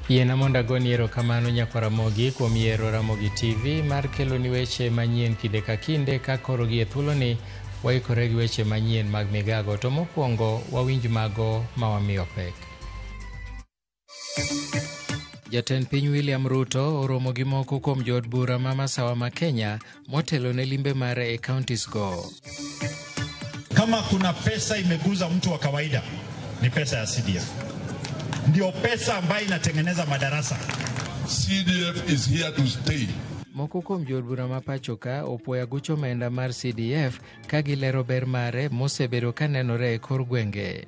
Yena monda goni erokamano Nyakaramogi kuom yiero Ramogi TV mar kelo ni weche manyien kinde ka kinde ka koro gi e thuoloni waikore gi weche manyien mag migago to mokwongo wawinj mago ma wamiyo pek. Jatend piny William Ruto oromo gi moko kuom jood bura ma Masawa ma Kenya motelo ne limbe mare e counties go. Kama kuna pesa imeguza mtu wa kawaida ni pesa ya CDF. Ndio pesa ambayo inatengeneza madarasa. CDF is here to stay. Moko kuom jood bura ma pachoka opuoya gucho omenda mar CDF ka gilero ber mare mosebedo ka nenore e kor gwenge.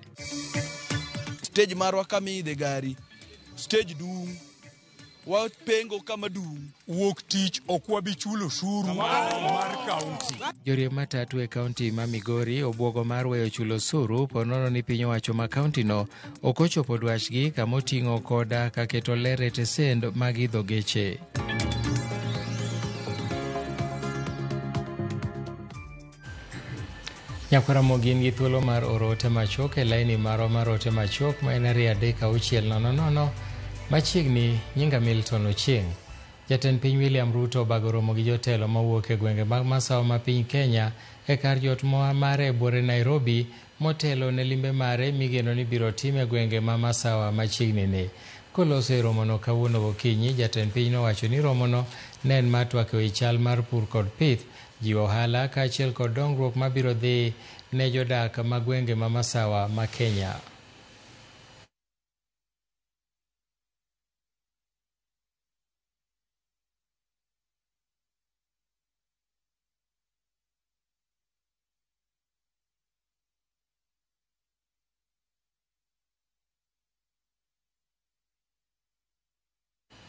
Stage marwa kamide gari. Stage dung. Wapengo kama dung. Wuok tich okwabi chulo ushuru mar kaunti. Joriemb matatu e kaunti ma Migori obwogo mar weyo chulo osuru ponono ni piny owacho ma kaunti no okochopo dwachgi kamoting'o koda ka keto ler e tesend mag idho geche. Nyakaramogi gi thuolo mar orote machok e laini marwa mar ote machok ma en 3-600 machiegni nyinga Milton Ochieng'. Jatend piny William Ruto obago romo gi jotelo mawuok e gwenge mag Masawa ma piny Kenya e kar jot mare e buore Nairobi motelo ne limbe mare migeno ni biro tim e gwenge ma Masawa machiegni ni. Koloso e romono kawuono gokinyi, jatend piny nowacho ni romono ne en mar twak ewi chal mar pur kod pith, jiwo ohala kaachiel kod dongruok mabiro dhi ne jodak ma gwenge ma Masawa ma Kenya.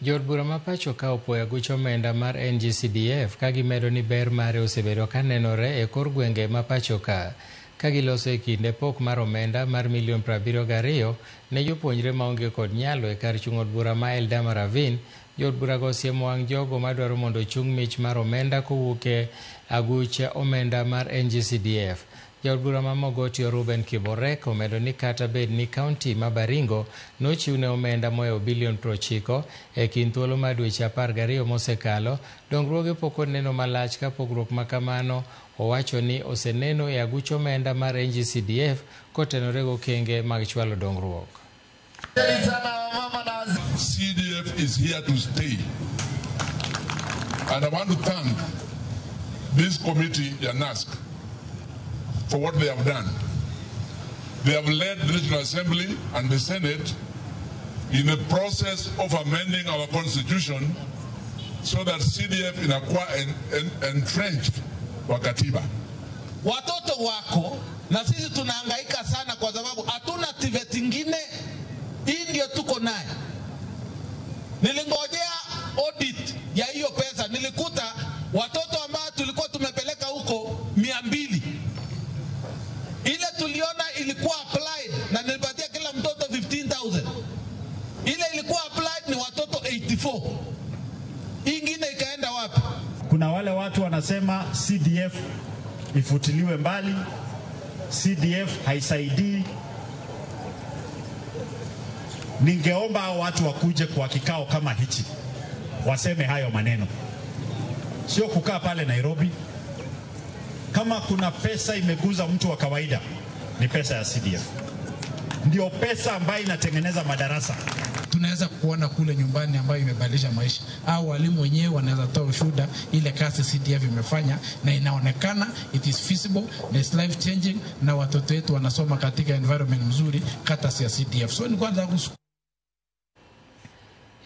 Jood bura ma pacho ka opuoya gucho omenda mar NGCDF ka gimedo ni ber mare osebedo ka nenore e kor gwenge ma pacho ka giloso e kinde pok mar omenda mar milion 72 ne jopuonjre maonge kod nyalo e kar chung' od bura ma Eldama Ravine. Jood bura go siemo wang' jogo madwaro mondo chung' mich mar omenda kowuok e aguch omenda mar NGCDF. Jaod bura ma Mogoti Ruben Kiborek omedo ni kata bed ni kaunti ma Baringo nochiwne omenda moewo bilion 90 e kind thuolo mar dweche 12 mosekalo, dongruoge pok oneno malach ka pogruok ma kamano owacho ni oseneno e aguch omenda mar NGCDF kotenore go kenge mag chwalo dongruok. CDF is here to stay. And I want to thank this committee, NASC, for what they have done. They have led the National Assembly and the Senate in the process of amending our constitution so that CDF inakuwa entrenched kwa katiba. Watoto wako na sisi tunahangaika sana kwa sababu hatuna TVET ingine, hii ndio tuko naye. Nilingojea audit ya hiyo pesa, nilikuta watoto ambao tulikuwa tumepeleka huko 200. Ile tuliona ilikuwa applied na nilipatia kila mtoto 15,000. Ile ilikuwa applied ni watoto 84. Ingine ikaenda wapi? Kuna wale watu wanasema CDF ifutiliwe mbali, CDF haisaidii. Ningeomba watu wakuje kwa kikao kama hichi waseme hayo maneno, sio kukaa pale Nairobi. Kama kuna pesa imeguza mtu wa kawaida ni pesa ya CDF. Ndio pesa ambayo inatengeneza madarasa. Tunaweza kuona kule nyumbani ambayo imebadilisha maisha. Au walimu wenyewe wanaweza toa ushuhuda ile kazi CDF imefanya na inaonekana it is feasible, it's life changing na watoto wetu wanasoma katika environment mzuri kata ya CDF. So ni kwanza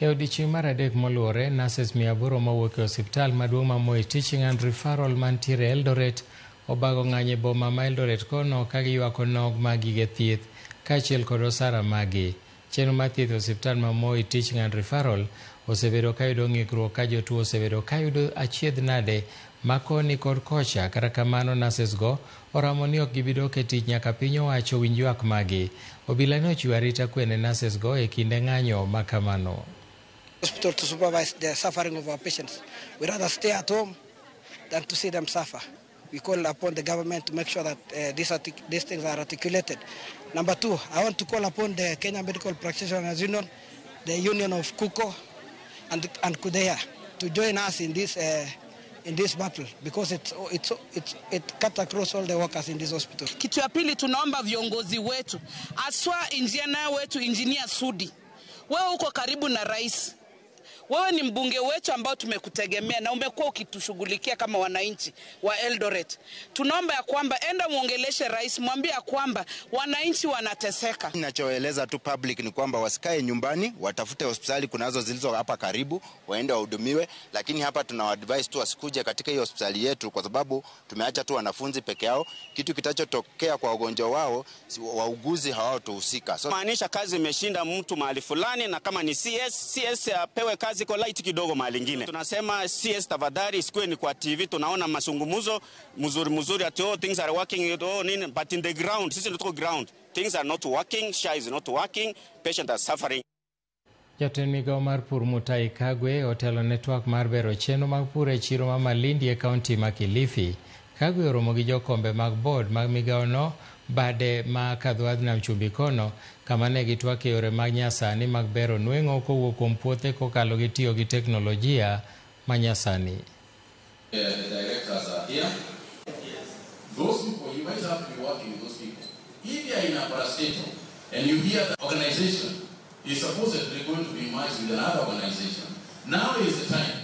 E odiechieng' mar adek moluore, nurses 800 mawuok e osiptal maduong' ma Moi Teaching and Referral mantiere Eldoret obago ng'anye boma ma Eldoret kono ka giywako nog mag gige thieth kaachiel kod osara magi. Chenro mar thieth e osiptal ma Moi Teaching and Referral osebedo ka yudo ng'ikruok ka jotuo osebedo ka yudo achiedh nade makoni kod kocha. Kata kamano, nurses go oramo ni ok gibidok e tich nyaka piny owacho winj ywak magi. Obila ne ochiwo arita kwe ne nurses go e kinde ng'anyo ma kamano. Hospital to supervise the suffering of our patients. We rather stay at home than to see them suffer. We call upon the government to make sure that these things are articulated. Number two, I want to call upon the Kenya Medical Practitioners Union the union of Kuko and Kudea to join us in this battle because it cuts across all the workers in this hospital. Kitu ya pili, tunaomba viongozi wetu, aswa engineer wetu, engineer Sudi, wewe uko karibu na rais. Wewe ni mbunge wetu ambao tumekutegemea na umekuwa ukitushughulikia kama wananchi wa Eldoret. Tunaomba ya kwamba enda muongeleshe rais, mwambie ya kwamba wananchi wanateseka. Ninachoeleza tu public ni kwamba wasikae nyumbani, watafute hospitali kunazo zilizo hapa karibu, waende wahudumiwe, lakini hapa tunawadvise tu wasikuje katika hiyo hospitali yetu kwa sababu tumeacha tu wanafunzi peke yao. Kitu kitachotokea kwa wagonjwa wao, wauguzi hawatohusika. Maanisha kazi imeshinda mtu mahali fulani, na kama ni CS apewe kazi kwa light kidogo mahali ingine. Tunasema CS tafadhali isikuwe ni kwa TV tunaona masungumuzo mzuri ati things are working nini, but in the ground, sisi tuko ground, things are not working, SHA is not working, patients are suffering. Jatend migao mar pur Mutahi Kagwe otelo network mar bero chenro mag pur e chiro ma Malindi e kaunti ma Kilifi. Kagwe oromo gi jokombe mag board mag migao no bade ma kadhwadh nam chumbi kono kama ne gitwak yore mag nyasani mag bero nweng'o kowuok kuom puothe kokalo gi tiyo gi teknolojia ma nyasani. The directors are here. Those people, you might have to be working with those people. If you are in a parastatal and you hear the organization is supposedly going to be merged with another organization, now is the time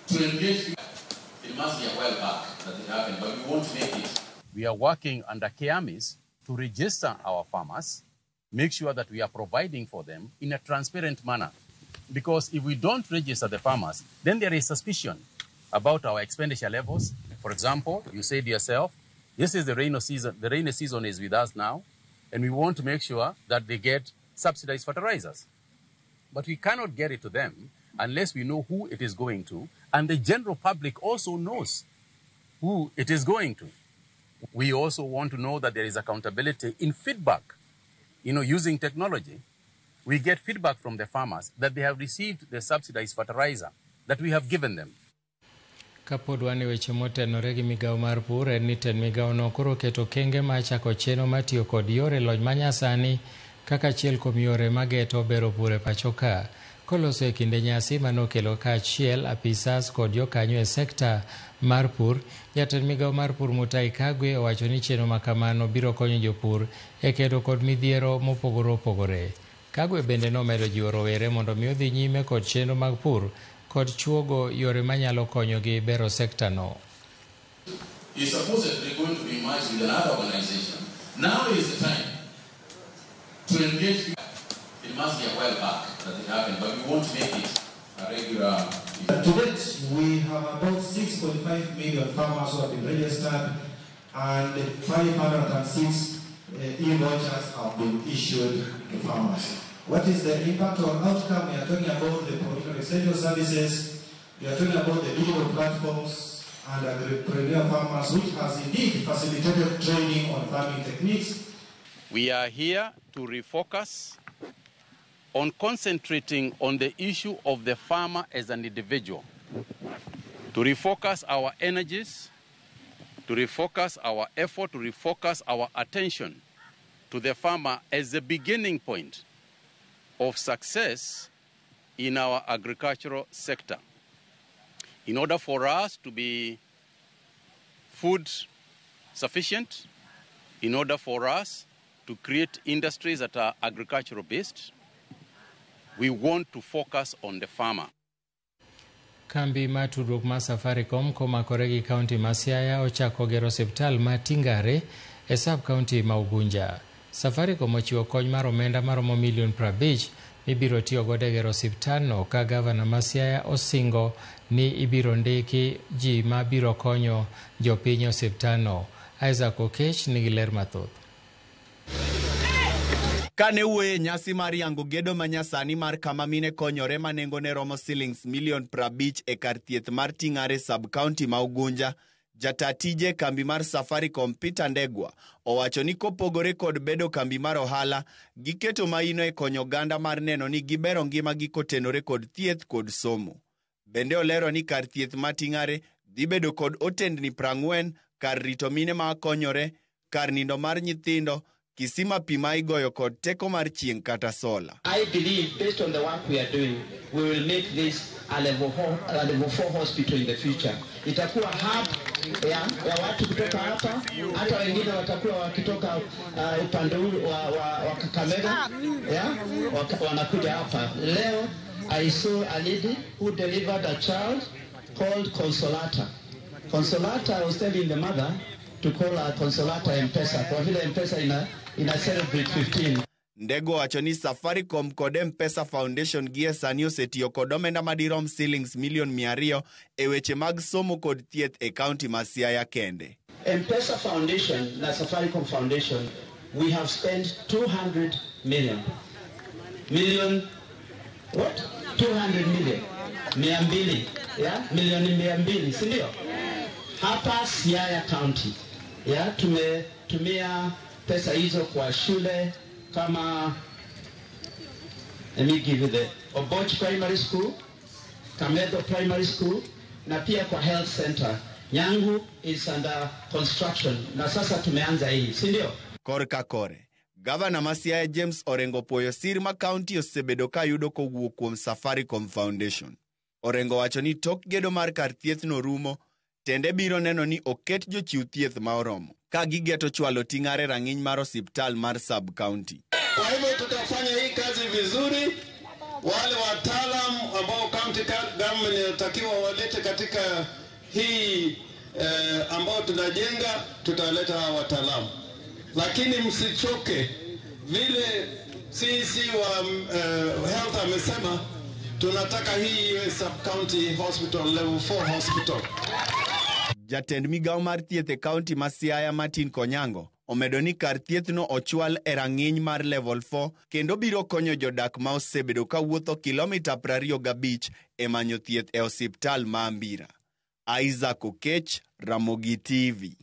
to engage. It must be a while back that it happened, but we won't make it. We are working under KEAMIS to register our farmers, make sure that we are providing for them in a transparent manner. Because if we don't register the farmers, then there is suspicion about our expenditure levels. For example, you said yourself, this is the rainy season. The rainy season is with us now, and we want to make sure that they get subsidized fertilizers. But we cannot get it to them unless we know who it is going to, and the general public also knows who it is going to. We also want to know that there is accountability in feedback. Using technology, we get feedback from the farmers that they have received the subsidized fertilizer that we have given them. Kapod wane weche motenore gi migao mar pur en ni ten migao no koro keto kenge ma chako chenro matiyo kod yore lony manyasani kaka achiel kuom yore mageto bero pur e pacho ka. Koloso e kinde nyasi manokelo kaachiel apisas kod jokanyo e sekta mar pur, jatend migao mar pur Mutahi Kagwe owacho ni chenro makamano biro konyo jopur e kedo kod midhiero mopogore opogore. Kagwe bende nomedo jiwo rowere mondo mi odhi nyime kod chenro mag pur kod chuogo yore manyalo konyogi bero sekta no. Is supposedly going to be merged with another organization. Now is the time to engage. It must be a while back that it happened, but we won't make it a regular. To date, we have about 6.5 million farmers who have been registered, and 506 e-vouchers have been issued to farmers. What is the impact or outcome? We are talking about the provision of essential services, we are talking about the digital platforms and agripreneur farmers, which has indeed facilitated training on farming techniques. We are here to refocus on concentrating on the issue of the farmer as an individual, to refocus our energies, to refocus our effort, to refocus our attention to the farmer as the beginning point of success in our agricultural sector. In order for us to be food sufficient, in order for us to create industries that are agricultural based, we want to focus on the farmer. Kambi ma tudruok ma Safaricom komakore gi kaunti ma Siaya ochako gero osiptal ma Tingare e sub kaunti ma Ugunja. Safaricom ochiwo kony mar omenda maromo milion 50 mibiro tiyo godo e gero osiptalno ka gavana ma Siaya osingo ni ibiro ndiki ji ma biro konyo jopiny osiptalno. Isaac Okech nigi ler mathoth. Kane wuoye nyasi mar yango gedo manyasani mar kama mine konyore manengo ne romo shillings milion 50 e kar thieth mar Tingare sub-county ma Ugunja, jatatije kambi mar Safaricom Peter Ndegwa owacho ni kopogore kod bedo kambi mar ohala, giketo maino e konyo ganda mar neno ni gibero ngima gi kotenore kod thieth kod somo. Bende olero ni kar thieth ma Tingare dhi bedo kod otendni 40, kar rito mine ma konyore, kar nindo mar nyithindo, kisima pima igoyo kod teko mar chieng' kata sola. I believe based on the work we are doing, we will make this a level 4 hospital in the future. Itakuwa hub ya watu kutoka hapa, hata wengine watakuwa wakitoka upande wa Kakamega, wanakuja hapa. Leo I saw a lady who delivered a child called Consolata. Consolata was telling the mother to call her Consolata M-Pesa, kwa vile M-Pesa ina celebrate 15. Ndego wacho ni Safaricom kod M-Pesa Foundation gie sani osetiyo kod omenda madirom shillings milion 200 e weche mag somo kod thieth e kaunti ma Siaya kende. M-Pesa Foundation na Safaricom Foundation, we have spent 200 million. What? 200 million. 200, yeah? Milioni 200, si ndio? Hapa Siaya County, yeah? Tumetumia pesa hizo kwa shule kama, let me give you the Oboch Primary School, Kamedo Primary School, na pia kwa health center. Nyangu is under construction, na sasa tumeanza hii, si ndio? Korka kore, Gavana ma Siaya James Orengo puoyo sir ma kaunti osebedo ka yudo kowuok kuom Safaricom Foundation. Orengo wacho ni tok gedo mar kar thieth no rumo, tende biro neno ni oket jochiw thieth ma oromo, ka gigeto chwalo ting'are rang'iny mar osiptal mar sub-county. Kwa hivyo tutafanya hii kazi vizuri. Wale wataalam ambao county government inatakiwa walete katika hii ambao tunajenga, tutaleta wataalamu. Lakini msichoke, vile sisi wa health amesema, tunataka hii iwe sub-county hospital, level 4 hospital. Jatend migao mar thieth e kaunti ma Siaya Martin Konyango omedo ni kar thieth no ochwal e rang'iny mar level 4 kendo biro konyo jodak ma osebedo ka wuotho kilomita 25 e manyo thieth e osiptal ma Ambira. Isaac Okech, Ramogi TV.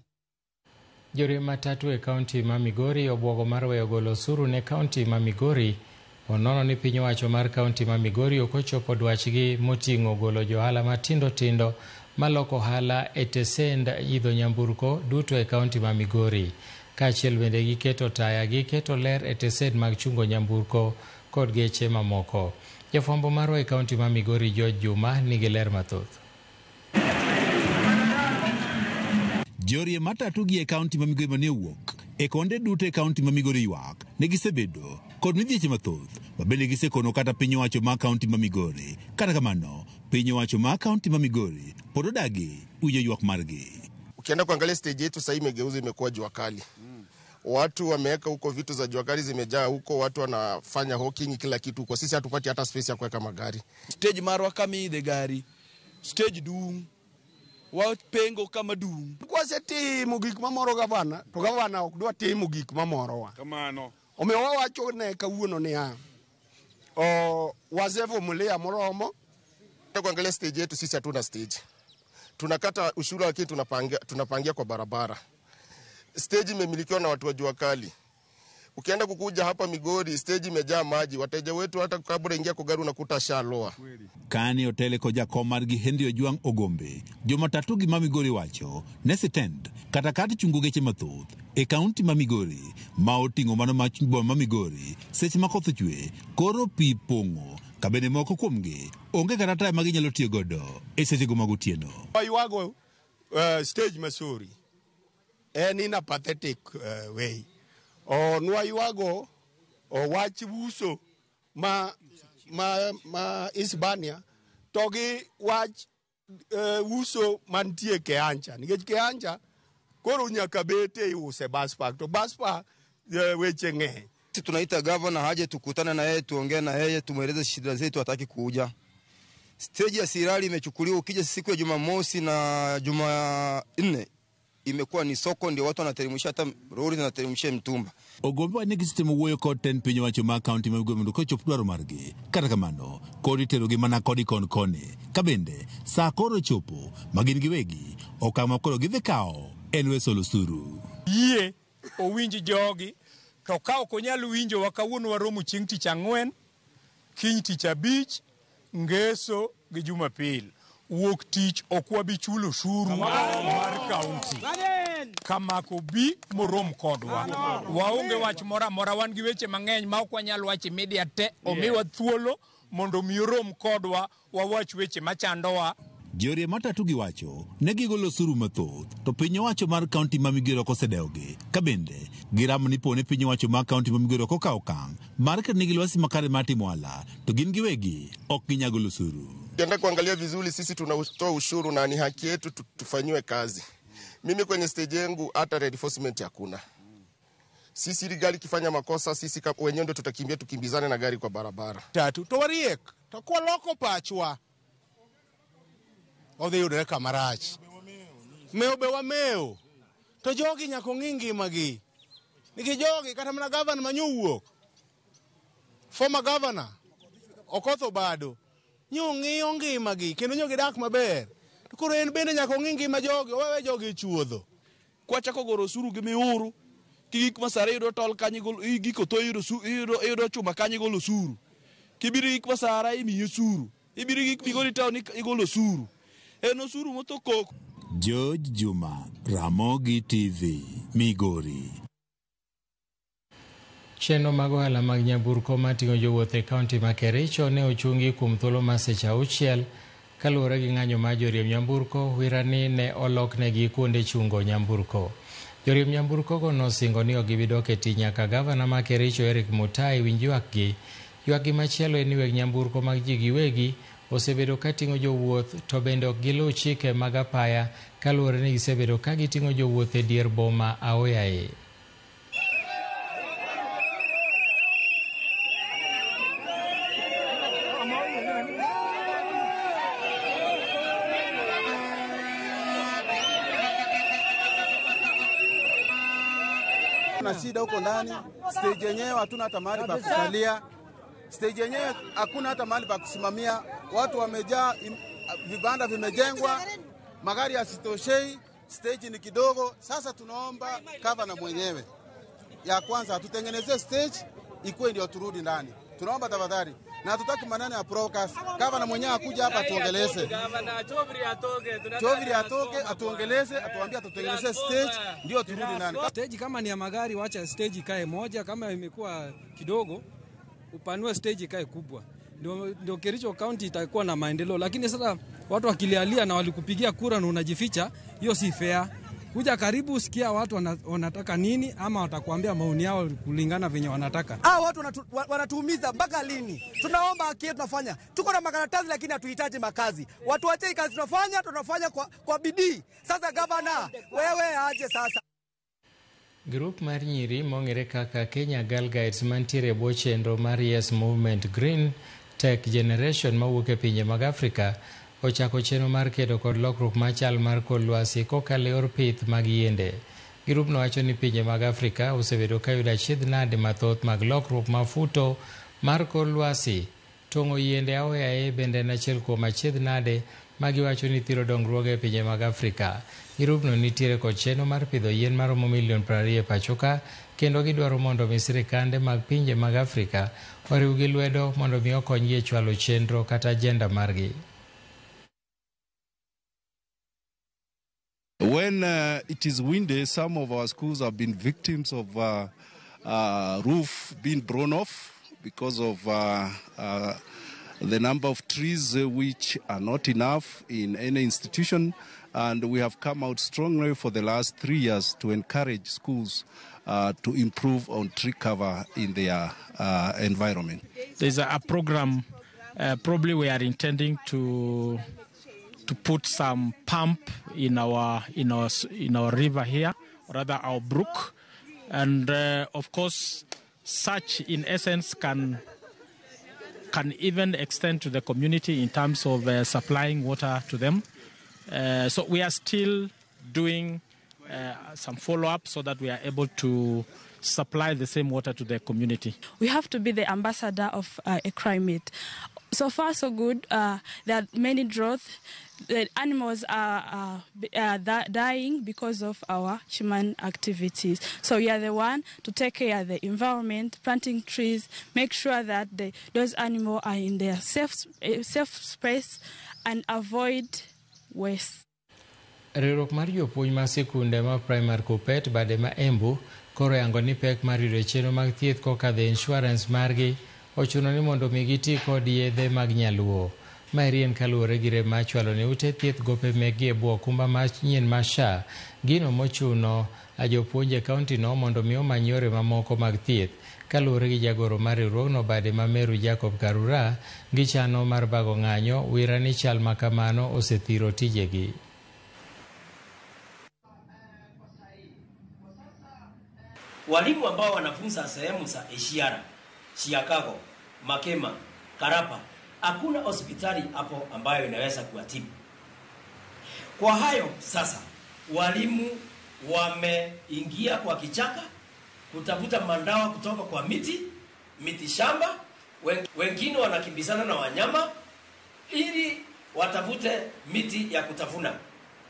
Joriemb matatu e kaunti ma Migori obwogo mar weyo golo osuru ne kaunti ma Migori onono ni piny owacho mar kaunti ma Migori ok ochopo dwachgi moting'o golo johala matindo tindo maloko ohala e tesend idho nyamburko duto e kaunti ma Migori. Kaachiel bende giketo taya giketo ler e tesend mag chungo nyamburko kod geche mamoko. Jafwambo marwa e kaunti ma Migori George Juma nigi ler mathoth. Joriemb matatu gi e kaunti ma Migori mane wuok e konde duto e kaunti ma Migori ywak ne gisebedo kod midhieche mathoth mabende gisekono kata piny owacho ma kaunti ma Migori. Kata kamano piny owacho ma kaunti ma Migori pod odagi winjo ywak margi. Ukienda kuangalia stage yetu sasa imegeuza imekuwa jua kali. Watu wameweka huko vitu za jua kali zimejaa huko, watu wanafanya hawking kila kitu huko. Sisi hatupati hata space ya kuweka magari. Stage marwa kama ide gari. Stage dung. Wa pengo kama dung. Kwa seti mugik mamoro gavana, to gavana ok dwa timo gik mamoro wa. Kamano. Omewa wacho ne kawuono ni ya. Wazevo mulea moromo. Kuangalia stage yetu sisi hatuna stage. Tunakata ushuru lakini tunapangia kwa barabara. Stage imemilikiwa na watu wa jua kali. Ukienda kukuja hapa Migori stage imejaa maji, wateja wetu hata kabla ingia kwa gari unakuta shaloa. Kani hotele ko jakom margi Henry Ojuang Ogombe, joma tatu gi ma Migori wacho nesitend kata kati chungo geche mathoth e kaunti ma Migori ma oting'o mano ma Migori seche ma koth chwe koro pi pong'o kabene moko kuomgi onge kata taya ma ginyalo tiyo godo e seche go magotieno. Aywago stage Masuri in a pathetic way. Nwaywago wach uso ma Hispania togi wach uso mantie Keancha. Nikech Keancha koro nyaka bete use bus park to bus park weche ng'eny. Tunaita governor haje tukutane na yeye tuongee na yeye tumweleze shida zetu, hataki kuja. Stage ya Sirali imechukuliwa, ukija siku ya Jumamosi na Jumanne imekuwa ni soko, ndio watu wanateremsha hata lori zinateremsha mtumba. Ogombe wa negi sistema wuoyo kod ten piny owacho ma kaunti ma Migori mondo kochop dwaro margi. Kata kamano kod iterogi mana kodi kon koni. Kabende saa koro chopo ma gin giwegi okama koro gidhi kao en weso osuru. Yie owinji jogi to ka ok onyalo winjo wakawuono waromo chieng' tich ang'wen, kiny tich abich, ngeso gi Jumapil. Wuok tich ok wabi chulo ushuru mar kaunti. kama kubi morom kodwa. Waonge wach mora mora wan gi weche mang'eny ma ok wanyal wacho media te omiwa thuolo mondo mirom kodwa wawach weche machandowa. Jorie matatu giwacho ne gigolo osuru mathoth to piny owacho mar kaunti ma Migori kosedewogi ka bende giram ni pone piny owacho mar kaunti ma Migori kokawo okang' mar ka nigi lwasi makare matimo ohala to gin giwegi ok ginyagolo osuru. Ukienda kuangalia vizuri, sisi tunatoa ushuru na ni haki yetu tufanyiwe kazi. Mimi kwenye stage yangu hata reinforcement hakuna. Sisi ili gari kifanya makosa, sisi wenyewe ndio tutakimbia tukimbizane na gari kwa barabara. Tatu to wariek to kwa loko pachwa odhi yudore kamarach. Meo be wameo. To jogi nyako ng'ingi magi. Niki jogi kata mana governor manyuwuok. Former governor Okotho bado. Nyong'iyo ngimagi kendo nyogi dak maber. To koro en bende nyako ng'ingi jogi, wewe jogi chuodho. Kwachako goro osuru gi miuru. Kigik masare yudo tol kanyi giko to yudo chuma kanyi golo osuru. Kibiri gik masara imiyo osuru. Ibiri gik Migori town igolo osuru. En osuru motokok. George Juma, Ramogi TV, Migori. Chenro mag ohala mag nyamburko mating'o jowuoth e kaunti ma Kericho ne ochungi kuom thuolo mar seche 6 kaluwore gi ng'anyo mar joriemb nyamburko wirani ne oloknegi kuonde chungo nyamburko. Joriemb nyamburkogo nosingo ni ok gibi dok e tich nyaka gavana ma Kericho Eric Mutai winj ywakgi. Ywakgi machielo en ni weg nyamburko mag ji giwegi osebedo ka ting'o jowuoth to bende ok giluw chike mag apaya kaluwore ni gisebedo ka giting'o jowuoth e dier boma aoyaye. Na shida huko ndani, stage yenyewe hatuna hata mahali pa kusalia, stage yenyewe hakuna hata mahali pa kusimamia, watu wamejaa, vibanda vimejengwa, magari yasitoshei, stage ni kidogo. Sasa tunaomba gavana mwenyewe ya kwanza tutengenezee stage ikuwe ndio turudi ndani. Tunaomba tafadhali, na hatutaki maneno ya broadcast. Gavana mwenyewe akuja hapa atuongeleze. Choviri atoke atuongeleze, atuambie tutengeneze stage ndio turudi ndani. Stage kama ni ya magari wacha stage ikae moja, kama imekuwa kidogo upanue stage ikae kubwa. Ndio Kericho County itakuwa na maendeleo, lakini sasa watu wakilialia na walikupigia kura na unajificha, hiyo si fair. Kuja karibu, sikia watu wanataka nini, ama watakuambia maoni yao kulingana venye wanataka. Watu wanatuumiza mpaka lini? Tunaomba haki yetu tunafanya. Tuko na makaratasi lakini hatuhitaji makazi. Watu wache kazi tunafanya kwa bidii. Sasa gavana, wewe aje sasa. Grup mar nyiri mong'ere kaka Kenya Girl Guides mantiere e bwo chenro mar Yes Movement Green Tech Generation mawuok e pinje mag Afrika ochako chenro mar kedo kod lokruok machal mar kor lwasi kokalo e yor pith mag yiende. Grupno wacho ni pinje mag Afrika osebedo ka yudo achiedh nade mathoth mag lokruok mafuto mar kor lwasi. Tong'o yiende aoyaye bende en achiel kuom achiedh nade magiwacho ni thiro dongruoge e pinje mag Afrika. Grupno nitiere kod chenro mar pidho yien maromo milion 20 e pachoka, kendo gidwaro mondo mi sirikande mag pinje mag Afrika oriw gi lwedo mondo mi okonygi e chwalo chenro kata ajenda margi. When it is windy, some of our schools have been victims of roof being blown off because of the number of trees which are not enough in any institution. And we have come out strongly for the last 3 years to encourage schools to improve on tree cover in their environment. There's a program, probably we are intending to put some pump in our river here, or rather our brook, and of course, such in essence can even extend to the community in terms of supplying water to them. So we are still doing some follow-up so that we are able to supply the same water to the community. We have to be the ambassador of a climate. So far, so good. There are many droughts. The animals are dying because of our human activities. So we are the one to take care of the environment, planting trees, make sure that those animals are in their safe space and avoid waste. Riwruok mar jopuonj ma sikunde ma primary Kuppet bade ma Embu koro yango ni pek mar yudo chenro mag thieth kokadho insurance margi ochuno ni mondo mi giti kod yedhe mag nyaluo. Maeri en kaluwore gi rem ma chwalo ne ute thieth gope mekgi e bwo okumba manyien ma SHA, gino mochuno jopuonje kaunti no mondo mi omany yore mamoko mag thieth. Kaluwore gi jagoro mar riwruogno bade ma Meru Jacob Karura, gichano mar bago ng'anyo wira ni chal makamano osethiro tijegi. Walimu ambao wanafunza sehemu za Eshiara, Chiakago, Makema, Karapa, hakuna hospitali hapo ambayo inaweza kuwatibu. Kwa hayo sasa, walimu wameingia kwa kichaka kutafuta mandawa kutoka kwa miti shamba, wengine wanakimbizana na wanyama ili watafute miti ya kutafuna,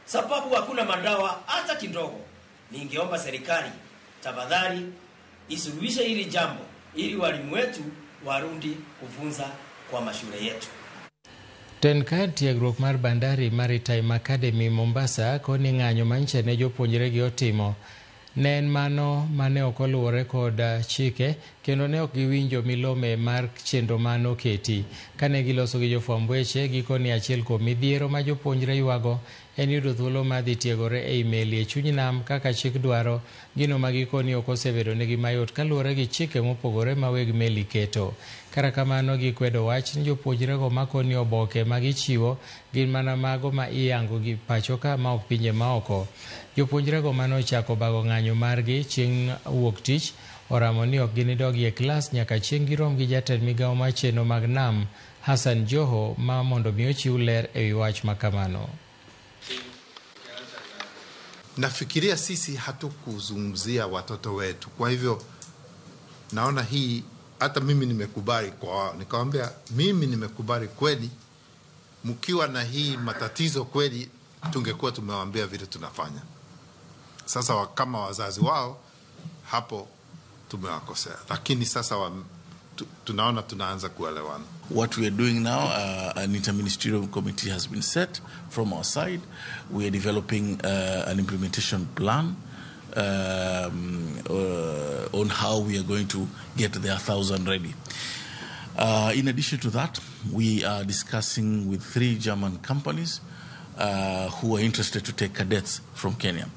sababu hakuna mandawa hata kidogo. Ningeomba serikali tafadhali isuluhishe hili jambo ili walimu wetu warudi kufunza kwa mashule yetu. Tenkad tiegruok mar Bandari Maritime Academy Mombasa koni ng'anyo manche ne jopuonjre gi otimo ne en mano mane okoluwore kod chike kendo ne ok giwinjo milome mar chenro mano keti. Kane giloso gi jofwamb weche gikoni achiel kuom midhiero ma jopuonjre ywago en yudo thuolo ma dhi tiegore ei meli e chuny nam kaka chik dwaro, gino ma gikoni ok osebedo negi mayot kaluwore gi chike mopogore ma weg meli keto. Kara kamano gikwedo wach ni jopuonjrego makoni oboke ma gichiwo gin mana mago ma iyango gi pacho ka ma ok pinje maoko. Jopuonjrego mano ochako bago ng'anyo margi chieng' wuok tich oramo ni ok ginidogi e klas nyaka chieng' girom gi jatend migawo mar chenro mag nam Hassan Joho ma mondo mi ochiw ler e wi wach makamano. Nafikiria sisi hatukuzungumzia watoto wetu. Kwa hivyo naona hii hata mimi nimekubali kwa nikamwambia mimi nimekubali kweli, mkiwa na hii matatizo kweli tungekuwa tumewaambia vile tunafanya. Sasa kama wazazi wao hapo tumewakosea, lakini sasa tunaona tunaanza kuelewana. What we are doing now, an interministerial committee has been set from our side. We are developing an implementation plan on how we are going to get the 1,000 ready. In addition to that, we are discussing with 3 German companies who are interested to take cadets from Kenya.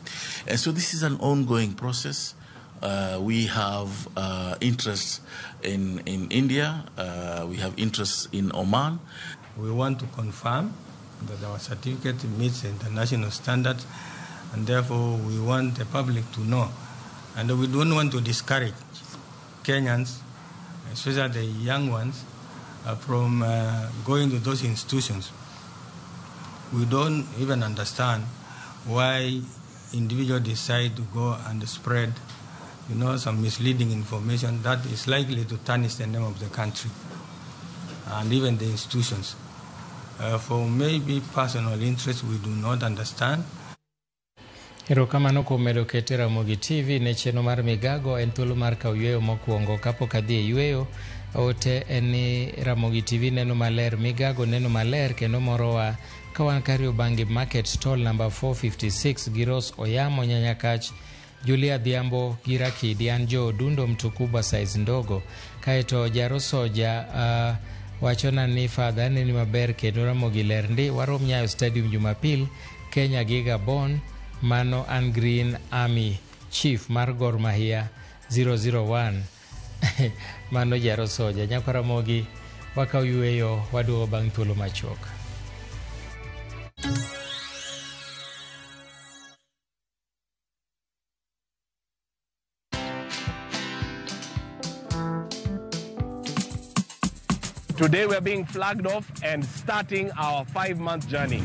And so this is an ongoing process. We have interests in India, we have interests in Oman. We want to confirm that our certificate meets international standards, and therefore we want the public to know. And we don't want to discourage Kenyans, especially the young ones, from going to those institutions. We don't even understand why individuals decide to go and spread some misleading information that is likely to tarnish the name of the country and even the institutions. For maybe personal interest, we do not understand. Erokamano kuom medo keto Ramogi TV ne chenro mar Migago en thuolo mar kawo yweyo mokwongo kapok adhi e yweyo. Ote en ni Ramogi TV neno maler, Migago neno maler kendo morowa ka wan Kariobangi Market Stall number 456 Giros Oyamo Nyanyakach. Julia Dhiambo Gira Kidi an jo dundo mtukubwa size ndogo. Kaeto Jaro Soja wachona ni fadha ni maber kendo Ramogi ler ndi warom Nyayo Stadium Jumapil Kenya Giga Bon mano an Green Army Chief mar Gor Mahia 001 mano Jaro Soja. Nyako Ramogi wakaw yweyo waduogo bang' thuolo machuok. Today we're being flagged off and starting our 5-month journey.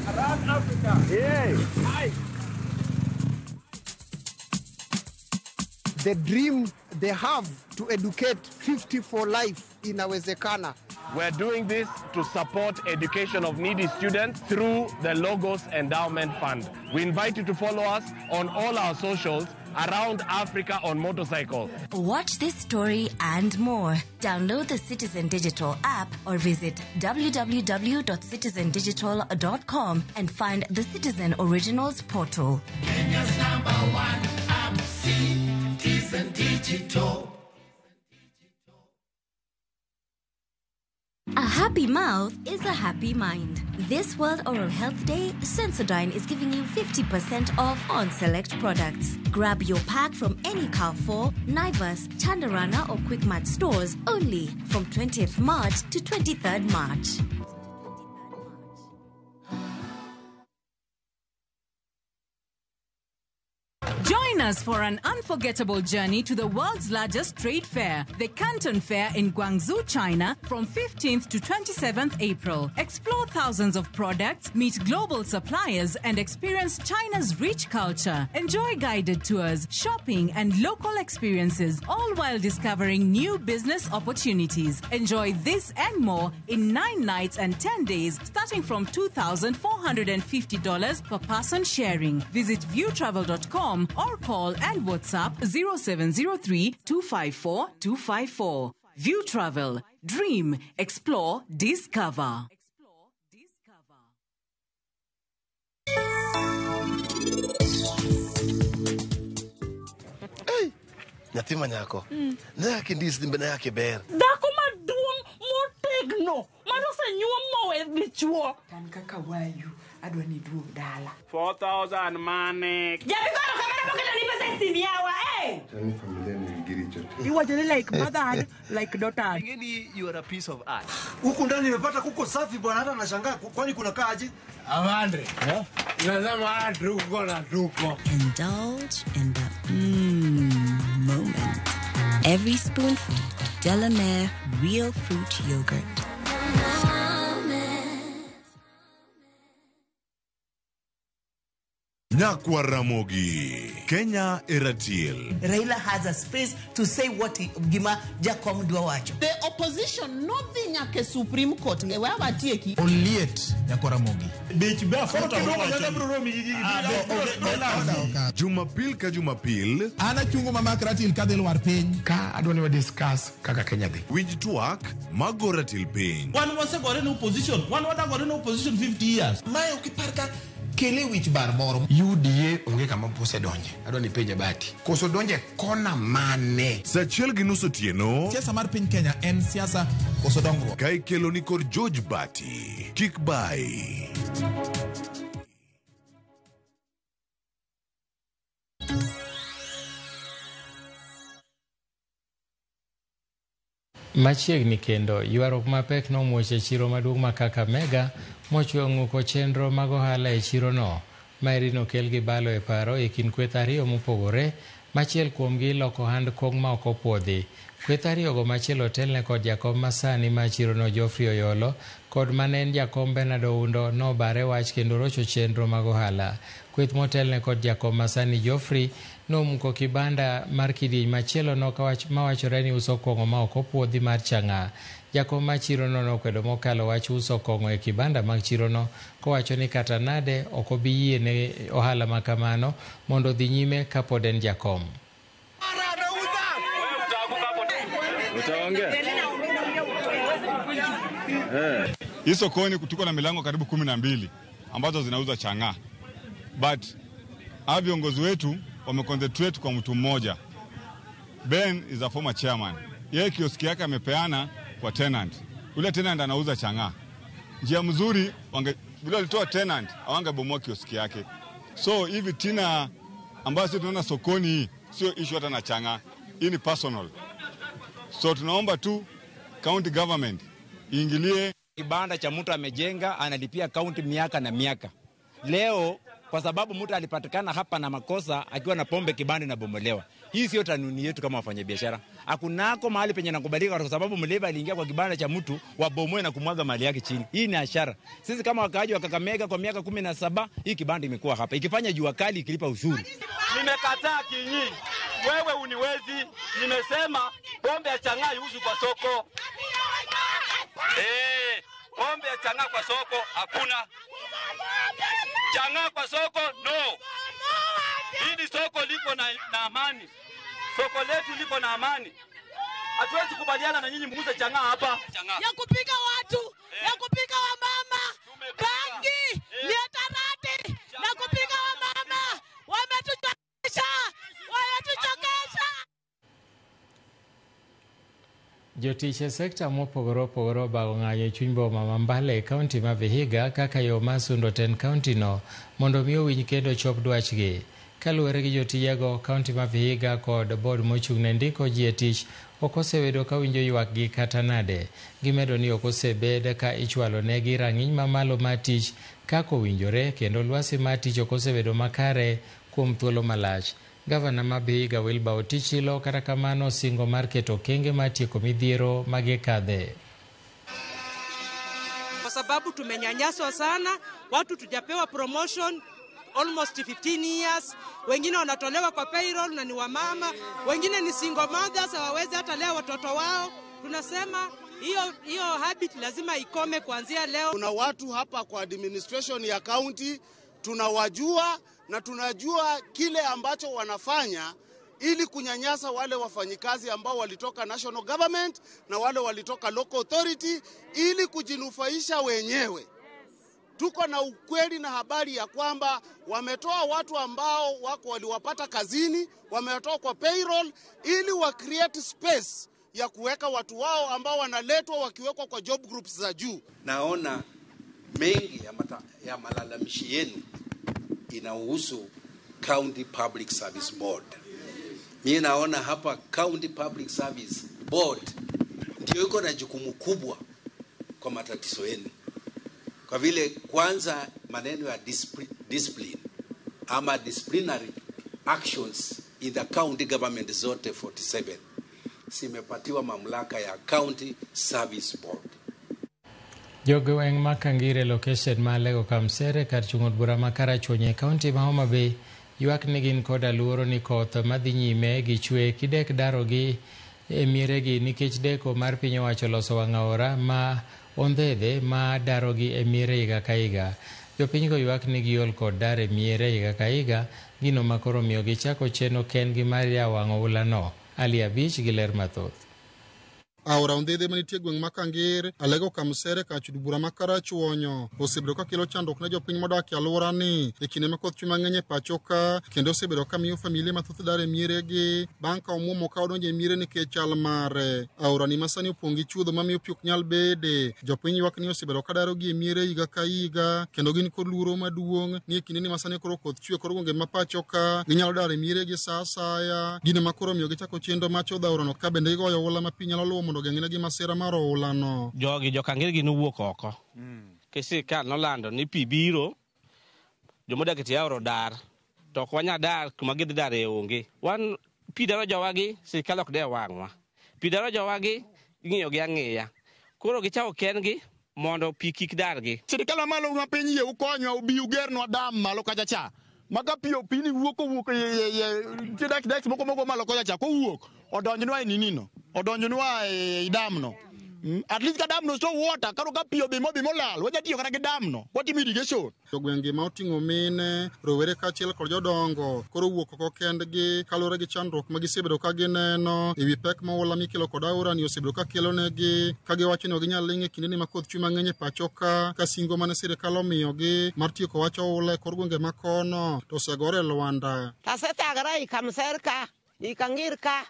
Around Africa. Yay! Hi. The dream they have to educate 50 for life inawezekana. We're doing this to support education of needy students through the Logos Endowment Fund. We invite you to follow us on all our socials around Africa on motorcycle. Watch this story and more. Download the Citizen Digital app or visit www.citizendigital.com and find the Citizen Originals portal. Kenya's #1 app, Citizen Digital. A happy mouth is a happy mind. This World Oral Health Day, Sensodyne is giving you 50% off on select products. Grab your pack from any Carrefour, Naivas, Chandarana or Quickmart stores only from 20th March to 23rd March. Join us for an unforgettable journey to the world's largest trade fair, the Canton Fair in Guangzhou, China, from 15th to 27th April. Explore thousands of products, meet global suppliers, and experience China's rich culture. Enjoy guided tours, shopping, and local experiences, all while discovering new business opportunities. Enjoy this and more in 9 nights and 10 days, starting from $2,450 per person sharing. Visit viewtravel.com or call and WhatsApp 0703 254 254. View Travel. Dream, explore, discover. Hey, nyatima nyako. Na yake ndisi mbena yake ber. Dako maduong motegno. Mano se nyuom mowe dichuo. Tan kaka wayu. Adwa ni duog dala. 4,000 money. Jabi kono kamera moketa ni pesa simiawa, eh? Tani familia ni ngiri chote. You want like mother, like daughter. Ngeni you are a piece of art. Huko ndani nimepata kuko safi bwana, hata nashangaa kwani kuna kaaje? Avandre. Lazima atu kuna tuko. Indulge in the moment. Every spoonful of Delamere real fruit yogurt. Nyakwa Ramogi, Kenya Eratiel. Raila has a space to say what Gima Jacom Duawacho. The opposition, nothing like a Supreme Court. Oliet Nyakwa Ramogi. Jumapil ka Jumapil. Ana chungo mama Ratil kadel war piny. Ka adwani wa discuss kaka Kenya dhi. Winj twak mago Ratil piny. One was got in opposition. One was got in opposition 50 years. Mayo kiparka kele wich bar moro. UDA onge kama pose donje. Adwani penja bati. Koso donje kona mane. Sachiel gi nus otieno. Siasa mar piny Kenya en siasa koso dongruok. Ka ikelo ni kod George Bati. Kik bai. Machiegni kendo, ywarruok mapek nomuoch e chiro maduong' ma Kakamega mochweyo ng'uko chenro mag ohala e chirono. Maeri nokel gi balo e paro e kind kweth ariyo mopogore, machiel kuomgi loko hand kong ma ok opuodhi. Kweth ariyogo machielo otelne kod jakom masani ma chirono Geoffrey Oyolo kod mane en jakom Bernard Oundo nobare wach kendo rocho chenro mag ohala. Kweth motelne kod jakom masani Geoffrey nomuko kibanda mar kidieny machielo no mawachore ni uso kong'o ma ok opuodhi mar chang'a. Jakom ma chirono nokwedo mokalo wach uso kong'o e kibanda mag chirono kowacho ni kata nade ok obi yie ne ohala makamano mondo dhi nyime kapod en jakom. Hii sokoni tuko na milango karibu 12 ambazo zinauza chang'aa. But hawa viongozi wetu wameconcentrate kwa mtu mmoja. Ben is a former chairman. Yeye kioski yake amepeana kwa tenant. Ule tenant anauza chang'aa. Njia mzuri bila alitoa tenant awangebomoa kioski yake. So hivi tina ambayo sisi tunaona sokoni hii sio issue hata na chang'aa. Hii ni personal. So tunaomba tu county government iingilie. Kibanda cha mtu amejenga analipia county miaka na miaka. Leo kwa sababu mtu alipatikana hapa na makosa akiwa na pombe kibanda na bomolewa. Hii sio kanuni yetu kama wafanyabiashara. Hakunako mahali penye nakubalika kwa sababu mleba aliingia kwa kibanda cha mtu wabomoe na kumwaga mali yake chini. Hii ni ashara. Sisi kama wakaaji wa Kakamega kwa miaka 17 hii kibanda imekuwa hapa. Ikifanya jua kali ikilipa ushuru. Nimekataa kinyi. Wewe uniwezi. Nimesema pombe ya chang'aa iuzwe kwa soko. Pombe ya chang'aa kwa soko hakuna. Chang'aa kwa soko no. Hili soko liko liko na amani. Soko letu liko na amani. Hatuwezi kubaliana na nyinyi muuze chang'aa hapa. Ya kupika watu, ya kupika wamama, bangi, miadarati, na kupika wamama. Wametuchokesha. Jotich e sekta mopogore opogore obago ng'anyo e chuny boma ma Mbale e kaunti ma Vihiga kaka yo mar sundo ten kaunti no mondo mi owinj kendo chop dwachgi. Kaluwore gi jotijego, kaunti ma Vihiga kod bod mochung' ne ndiko ji e tich ok osebedo ka winjo ywakgi kata nade. Gimedo ni ok osebed ka ichwalo negi rang'iny mamalo mar tich kaka owinjore, kendo lwasi mar tich ok osebedo makare kuom thuolo malach. Gavana ma Vihiga Wilbur Otichilo kata kamano singo mar keto okenge mar tieko midhiero magikadhe. Kwa sababu tumenyanyaswa sana, watu tujapewa promotion almost 15 years, wengine wanatolewa kwa payroll na ni wamama, wengine ni single mothers, hawawezi hata lea watoto wao. Tunasema hiyo habit lazima ikome kuanzia leo. Kuna watu hapa kwa administration ya county tunawajua na tunajua kile ambacho wanafanya ili kunyanyasa wale wafanyikazi ambao walitoka national government na wale walitoka local authority ili kujinufaisha wenyewe. Tuko na ukweli na habari ya kwamba wametoa watu ambao wako waliwapata kazini, wametoa kwa payroll ili wa create space ya kuweka watu wao ambao wanaletwa wakiwekwa kwa job groups za juu. Naona mengi ya malalamishi yenu inahusu County Public Service Board. Mimi naona hapa County Public Service Board ndio iko na jukumu kubwa kwa matatizo yenu. Kwa vile kwanza maneno ya discipline ama disciplinary actions in the county government zote 47 simepatiwa mamlaka ya County Service Board. Jogweng' ma Kangire location ma Lego Kamsere kar chung'od bura ma Karachuonyo e kaunti ma Homa Bay ywak ni gin koda luoro ni koth madhi nyime gi chwe kidek darogi e mieregi nikech deko mar piny owacho loso wang' aora ma ondhedhe ma darogi e miere higa ka higa. Jopinygo ywak ni giol kod dar e miere higa ka higa, gino ma koro miyo gichako cheno kendgi mar yawo wang' oula no. Ali Abich gi ler mathoth. Aora ondhedhe manitie gweng' ma Kangir, Alego Kamsere kachud bura ma Karachuonyo osebedo ka kelo chandruok ne jopiny modak e alworani e kinde ma koth chwe mang'eny e pacho ka, kendo osebedo ka miyo familia mathoth dar e mieregi bang' ka omuomo ka odonjo e miere nikech chal mare. Aorani ma sani opong' gi chuodho mamiyo pi ok nyal bede. Jopiny ywak ni osebedo ka darogi e miere higa ka higa, kendo gin kod luoro maduong' ni e kinde ni ma sani koro koth chwe koro gwenge ma pacho ka ginyalo dar e mieregi sa asaya. Gino ma koro miyo gichako chenro mar chodho aorano ka bende gigoyo oula ma pi nyalo luwo mondo geng'ne gi masira mar oula no. Jogi Kangir gi nowuok oko. Sirkal nolando ni pi biro, jomodak e aora dar, to ok wanya dar kuma gidhi dar e onge. Wan pi daro jowagi, sirkal ok de wang'wa. Pi daro jowagi, ing'iyo gi ang'iya. Koro gichako kengi mondo pi kik dargi. Sirkal mamalo ma piny yie ukonywa ubi ugernwa dam malo kacha cha. Maka pini wuok dex moko malo kocha cha kowuok odonjnwa e ninino, odonjnwa e dam no. At least ka dam no so water karo ka pio bimo lal waja tiyo kana gi dam no watimo irrigation. Jogweng'gi ma oting'o mine, rowere kaachiel kod jodongo koro wuok oko kendgi kaluwore gi chandruok ma gisebedo ka gineno ewi pek ma oula mikelo kod aorani osebedo ka kelo negi, ka giwacho ni ok ginyal ling' e kinde ni ma koth chwe mang'eny e pacho ka singo mane sirkal omiyogi mar tieko wach oula e kor gwenge ma kono to osegore lwanda. Tasethagara i Kamser ka, i Kangir ka,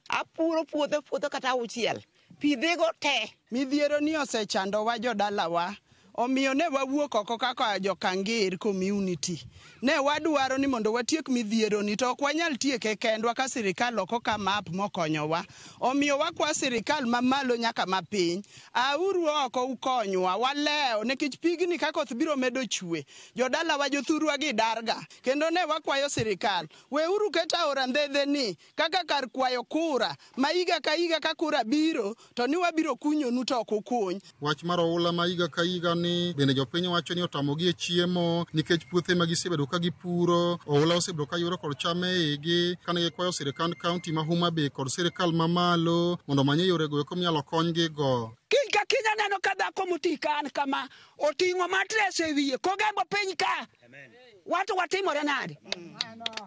apuro puodho kata auchiel. Pidhigo te. Midhiero ni osechando wa jodalawa. Omiyo ne wawuok oko kaka jo Kangir community. Ne wadwaro ni mondo watiek midhiero ni to ok wanyal tieke kendwa ka sirkal oko ka map mokonyowa. Omiyo wakwa sirkal mamalo nyaka mapiny. Auru oko ukonywa, waleo nikech pigni ka koth biro medo chwe. Jodalawa jothurwa gi darga. Kendo ne wakwayo sirkal, weuru keta aora ndhedhe ni kaka kar kwayo kura. Ma higa ka higa ka kura biro to ni wabiro kunyonu to ok ukuny. Wach mar oula ma higa ka higa ni bende jopiny wacho ni otamogi e chiemo nikech puothe ma gisebedo ka gipuro, oula osebedo ka yoro kod cham e igi, kane gikwayo sirkand kaunti ma Homa Bay kod sirkal mamalo mondo manye yore go eko minyalo konygi go. Kiny ka Lakini neno kadhako mutikan kama oting'o matres e wiye kogembo piny ka. Watu watimore nade?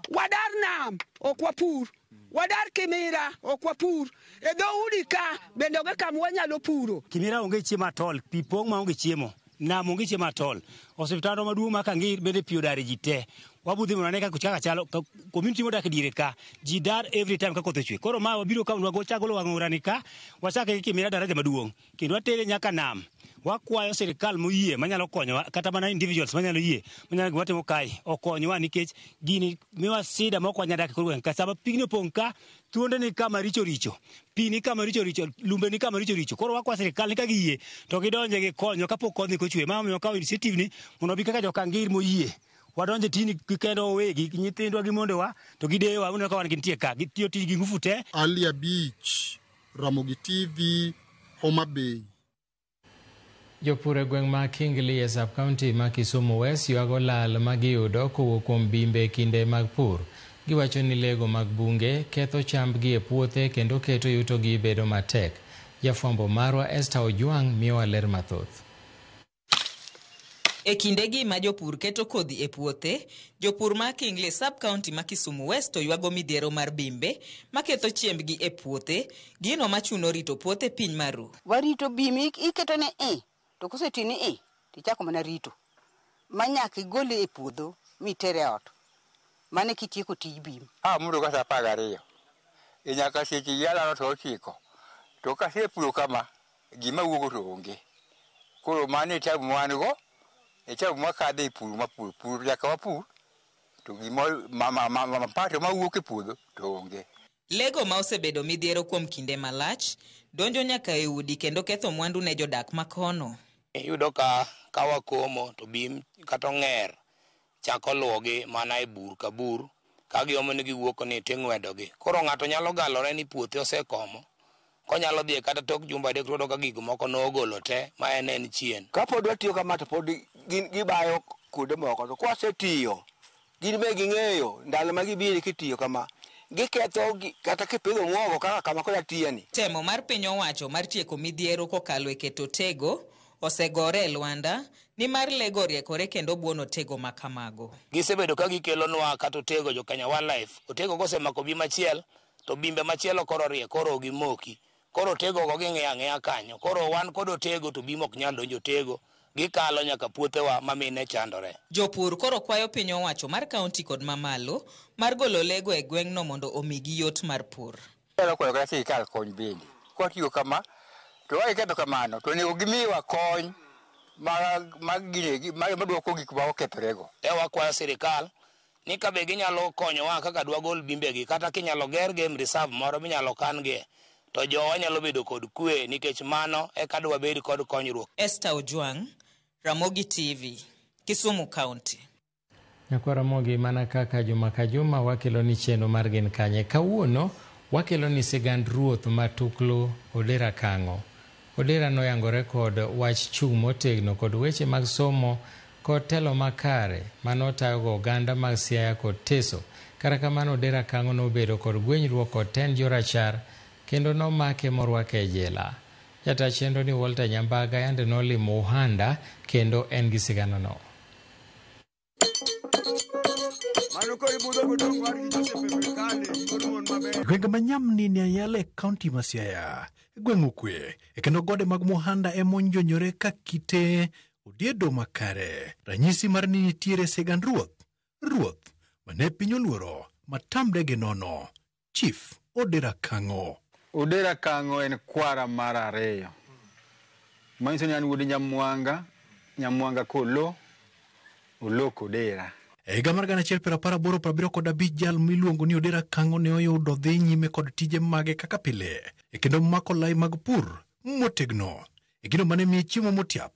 Wadar nam ok wapur. Wadar Kimira ok wapur. E dhoudi ka bende onge kama wanyalo puro. Kimira onge chiemo atol, pi pong' ma onge chiemo. Nam onge chiemo atol. Osiptal maduong' ma Kangir bende pi odare ji te. Wabudhi monane ka kuchaka chalo community modak diere ka ji dar every time ka koth ochwe. Koro ma wabiro ka unwago chagolo wang'orani ka wachake Kimira daraja maduong'. Kendo watere nyaka nam. Wakwayo sirikal moyie manyalo konyowa kata mana individuals manyalo yie manyalo watimo kae okonywa nikech gini miwa sida moko wanyadak koro ka sama pigno pong' ka thuonde ni kama richo richo pi ni kama richo richo lumbe ni kama richo richo koro wakwa sirikal ni ka giyie to gidonje gi konyo kapok kodhi kochwe mamiyo kawo initiative ni mondo bi kaka jokangir moyie wadonje tini kendo wegi nyithindwa gi mondewa to gidewa uneno ka wan gintie ka gitiyo tij gi ngufu te. Alia Beach, Ramogi TV, Homa Bay. Jopur e gweng' ma Kingli e sub-county ma Kisumu West ywago lal ma giyudo kowuok kuom bimbe kinde mag pur. Giwacho ni lego mag bunge ketho chambgi e puothe kendo keto yutogi bedo matek. Jafwambo marwa Esther Ojwang' miyowa ler mathoth. E kindegi ma jopur keto kodhi e puothe, jopur ma Kingli sub-county ma Kisumu West oywago midhiero mar bimbe maketho chiembgi e puothe, gino machuno rito puothe piny maru. Warito bimi iketo ne to kosetini tichako mana rito manyaka igole e puodho mitere ot mane kitieko tij bim. Mudo kata 12 nyaka seche yala to ochiko to kasepuro kama gima wuogo to onge koro mane tabu mwango e tabu makadhe e pur nyaka wapur to gima pato mawuok e puodho to onge. Lego ma osebedo midhiero kuom kinde malach donjo nyaka e udi kendo ketho mwandu ne jodak makono. Iyudo ka wakomo to bim kata ng'er chako luwogi mana e bur ka bur ka giomo ni giwuok ni ting'wedogi. Koro ng'ato nyalo galore ni puothe osekomo konyalo dhi kata tok jumba adek to ka gigo moko nogolo te ma en chien. Kapod watiyo kama to pod gibayo kuonde moko to kwasetiyo gin be ging'eyo ndalo ma gibiro kitiyo kama giketho kata kipidho muogo kaka kama koda tiyani. Temo mar piny owacho mar tieko midhiero kokalo e keto tego osegore e lwanda ni mar lego riekore kendo buono tego makamago. Gisebedo ka gikelonwa kata otego jo Kenya Wildlife. Otego kosemako bim achiel to bimbe machielo koro rie koro gimoki. Koro tego go ging'e kanyo. Koro wan kod otego to bim ok nyal donjo tego. Gikalo nyaka puothewa mamine chandore. Jopur koro kwayo piny owacho mar kaunti kod mamalo mar golo lego e gweng'no mondo omigi yot mar pur. Nyalo kwayo kata sirikal kony bende. Kwatiyo kama to waiketo kamano to onego gimiwa kony maduoko gik ma okethorego. Wakwayo sirikal ni kabe ginyalo konyowa kaka dwagol bimbegi kata kinyalo ger game reserve moro minyalo kangie to jowa nyalo bedo kod kwe nikech mano eka dwabed kod konyruok. Esther Ojwang', Ramogi TV, Kisumu County. Nyakwa Ramogi, mana kaka juma ka juma wakelo ni chenro mar Gin Kanye. Kawuono wakelo ni sigand ruoth matuklu Odera Kang'o. Odera noyangore kod wach chung' motegno kod weche mag somo kod telo makare manotayogo oganda mag Siaya kod Teso. Kata kamano Odera Kang'o nobedo kod gwenyruok kod ten jorachar kendo nomake morwake e jela. Jata chenro ni Walter Nyambaga yande nolimo Uhanda kendo en gi siganono. Gwenge manyamni ni Ayale County ma Siaya gweng' okwe kendo gode mag Muhanda emonjonyore ka kite odiedo makare. Ranyisi mar ni nitiere sigand ruoth mane piny oluoro matamre gi nono. Chief Odera Kang'o. Odera Kang'o en kwara mar ariyo. Manyiso ni an wuod Nyamwanga kolo oloko Odera. E higa mar 1985 jal miluongo ni Odera Kang'o ne oyudo dhi nyime kod tije mage kaka pile kendo mako lai mag pur motegno kendo mane miye chiemo motiap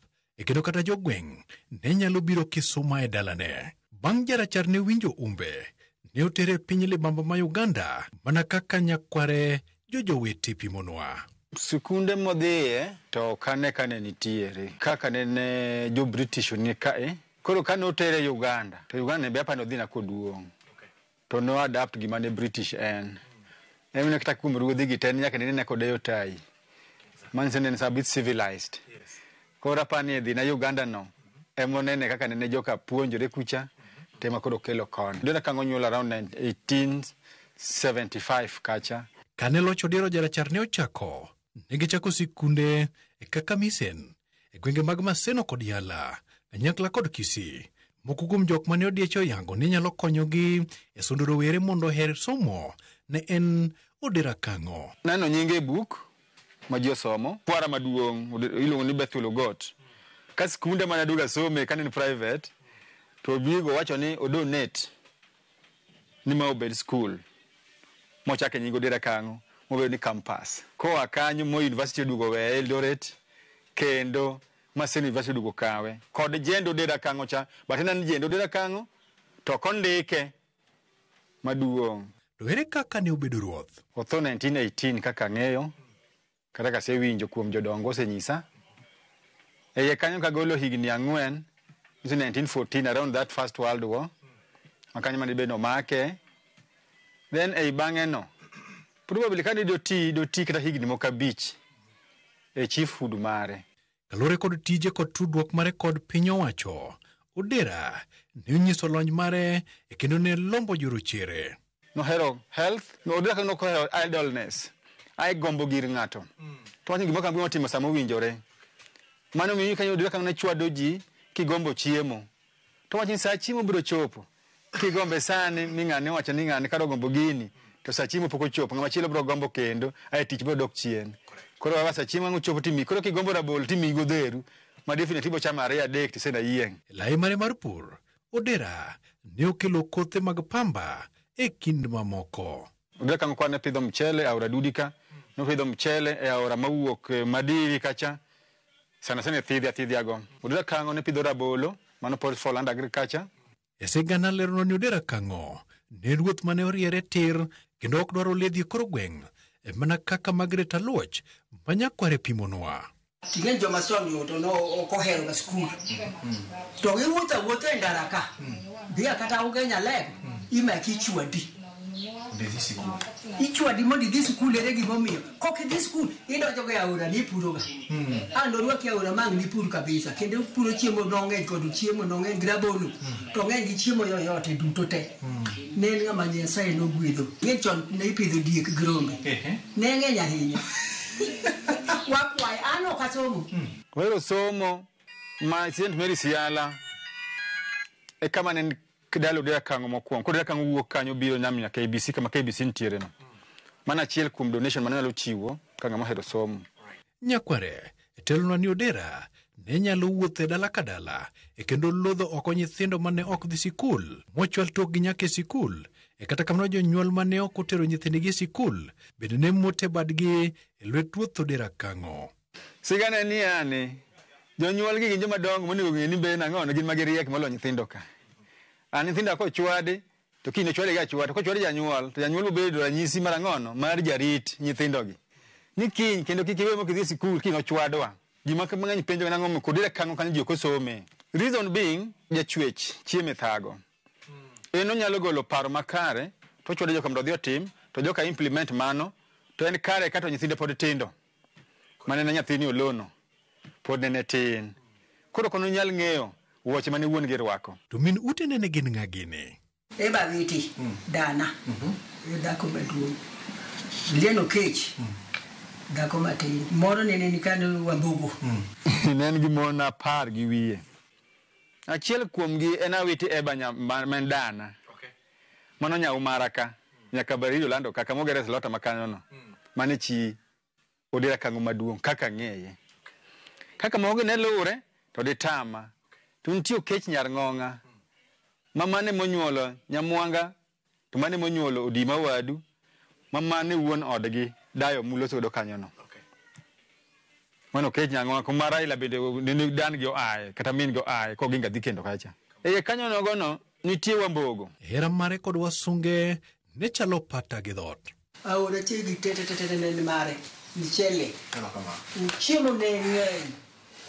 kendo kata jogweng' ne nyalo biro Kisumu e dalane. Bang' jarachar ne winjo umbe ne otere piny libamba ma Uganda mana kaka nyakware jowete pimonwa. Sikunde modhiye to kane nitiere kaka ne jo British ni kae. Koro kane otere Uganda to Uganda ne be apani odhi na koduong'. To no adapt gima ne British en. Emine kata kuom ruodhi gi ten nyaka nene kodeyo tai. Mansen is a bit civilized. Kora pani di na Uganda no. Emonene kaka nene joka puonjore kucha tema koro kelo kon. Dona kango nyuol around 1875 kacha. Kane loch Odero Jarachar ne ochako, negichako sikunde e Kakamisen, e gwenge mag Maseno kod Yala, Kanyakla kod Kisii. Moko kuom jok mane odiecho yango ni nyalo konyogi e sundo rowere mondo oher somo ne en Odera Kang'o. Nano nyinge buk ma ji osomo, kwara maduong' iluongo ni Bethel Ogot. Ka sikunde mane aduga some kane ni private, to bigo wacho ni odonate ni ma obed school. Mochake nyingo Odera Kang'o, mobed ni campus. Koa kanyo mo university odugo we Eldoret, kendo Maseno University odugo kawe. Kod jendo Odera Kang'o cha, batena ni jendo Odera Kang'o, to kondike maduong'. To ere kaka ne obedo ruoth? Otho 1918 kaka ng'eyo, kata kasewinjo kuom jodongo osenyisa. Eye kanyo kagolo higni 4, 1914 around that first world war. Makanyo mane bedo make. Then ei bang'e no, probably kane doti kata higni moko 5 e chief hood mare. Kalore kod tije kod tudruok mare kod piny owacho, Odera ne onyiso lony mare e kendo ne lombo jorochere. Nohero health, Odera Kang'o nohero idleness. Ai gombo gir ng'ato. To wachni gimoro kambi timo sama owinjore. Mano miyo kanyo Odera Kang'o ne chwado ji kigombo chiemo. To wachni sa chiemo biro chopo. Kigombe sani mi ng'ane wacho ni ng'ane kado gombo gini. To sa chiemo pok ochopo, ng'ama chielo biro gombo kendo, ai tich biro dok chien. Koro wawa sa chiemo chopo timi, koro kigombo rabolo timi godheru, ma definitely bo chama 2 adek tisena yieng'. Lai mare mar pur, Odera ne okelo kothe mag pamba e kind mamoko. Odera Kang'o kwane pidho mchele aora Dudika, no pidho mchele e aora mawuok Madiri kacha, sana thidhiago. Odera Kang'o ne pidho rabolo, mano Police for Land Agriculture. E sigana lerono ni Odera Kang'o ne ruoth mane oriere tir kendo ok dwaro ledhi koro gweng', e mana kaka Margaret Aluoch manyakware pimonwa. Tingen joma son yo to no okohero ga skul. To giwuotho e ndara ka. Bia kata ugenya lek ima kichwadi. Ichwadi mondo idhi skul ere gimomiyo. Kok idhi skul idonjo ga aora ni puro ga. Ando ruaki aora mang ni pur kabisa. Kendo puro chiemo nong'eny kod chiemo nong'eny grabolo. To ng'eny gi chiemo yoyote duto te. Ne en ng'ama Nyasaye nogwedho. Ng'eny chon ne ipidho diek grombe. Ne ng'eny ahinya. Wakwai ano kasomo. Wero somo ma St. Mary Siala e kama ne kidalo Odera Kang'o mokwongo. Odera Kang'o wuok kanyo biro nyamnya KBC kama KBC ntiere no. Mana achiel kuom donation manalo chiwo ka ng'ama hero somo. Nyakware telona ni Odera ne nyalo wuotho e dala ka dala e kendo lodho oko nyithindo mane ok dhi sikul, mochwal tokgi nyaka e sikul. E kata kamano jonyuol mane ok otero nyithindgi e sikul bende ne mote badgi e lwet ruoth Odera Kang'o. Sigana ni ane jonyuol gi joma dongo monego ng'e ni be nang'o gin magiriek molo nyithindo ka. An nyithindo ko chwade to kine chwade ga chwade, ko chwade janyuol to janyuol bedo ranyisi mar ang'ono mar jarit nyithindo gi. Ni kiny kendo kik iwe mokidhi sikul kino chwadwa. Gima mang'eny penjo nang'o mo Odera Kang'o kanyo joko some. Reason being jachwech chieme thago. Eno nyalo golo paro makare to chwade joka mrodhi otim to joka implement mano to en kare kata nyithinde pod tindo. Mane na nyathini olono pod nene tin. Koro kono nyal ng'eyo wuoche mane wuon gi rwako. To min ute nene gin ng'a gini? Eba viti dana. Dhako maduong'. Lieno kech. Dhako matin. Moro nene ni kano Wambugu. Nen gi mon 10 gi wiye. Achiel kuom gi en Awiti Eba men dana. Mano nyau maraka. Nyaka Barido lando kaka mogere slota makanyo no. Mane chi Odera Kang'o maduong' kaka ng'eye. Kaka mogi ne lure to ditama. To nitie kech nyar ng'ong'a. Mamane monyuolo Nyamwanga, to mane monyuolo Odima Wadu, mamane wuon odgi dayo mulo sodo kanyo no. Mano kech nyar ng'ong'a kuma Raila bende ni dan gi oaye kata min gi oaye ko ginga dhi kendo kacha. E kanyo nogo no nitie Wambogo. Hera mare kod wasunge ne chalo pata gi dhot. Aora chegi tete ne mare. Michele. Chiemo ne ng'eny.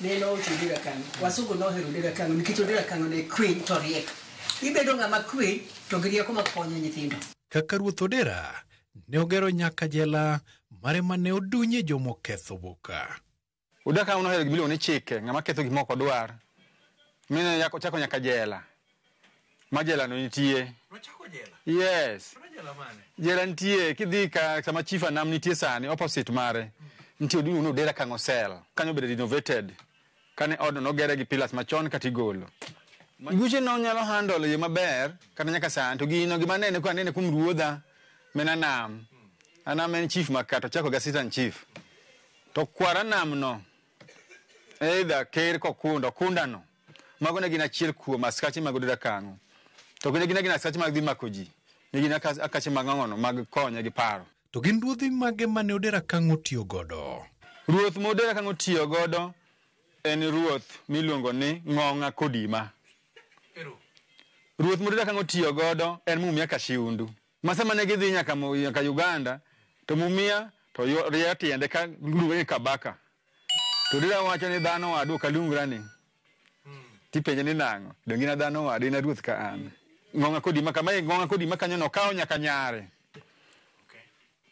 Ne no Odera Kang'o. Wasungu no hero Odera Kang'o nikech Odera Kang'o ne queen to riek. Ibedo ng'ama queen to gi rieko makonyo nyithindo. Kaka ruoth Odera ne ogero nyaka jela mare mane odunye jomoketho boka. Udaka uno hero gimilioni chike, ng'ama ketho gimoko dwar. Mine yako chako nyaka jela. Majela no nitie. Nochako jela? Yes. Jela mane? Jela nitie, kidhi ka sama chifa nam nitie sani, opposite mare. Nitie odunyo no dera kango sel. Kanyo bede renovated. Kane odo no gere gi pillars machon katigolo. Guche no nyalo handle ye maber, kata nyaka sani, to gino gimanene kwa nene kum ruodha, mena nam. Anam en chief makato, chako ga assistant chief. To kwara nam no, either ker kokunda, kunda no. Mago ne gina chiel kuom askache mag dera kango. To gine gina askache mag dhi mako ji. Ne gina akache mag ng'ono mag konye gi paro. To gin ruodhi mage mane Odera Kango tiyo godo? Ruoth ma Odera Kango tiyo godo en ruoth miluongo ni Ng'ong'a Kodima. Ruoth ma Odera Kango tiyo godo en Mumia Kashiundu. Masama ne gidhi nyaka Uganda, to Mumia to rie tiende ka luongo ni Kabaka. To Odera wacho ni dhano wadu kalungra ni. Tipenje ni nang'o, dongina dhano wadu ina ruoth ka an. Ng'ong'a Kodima kamae, Ng'ong'a Kodima kanyo no kawo nyaka nyare.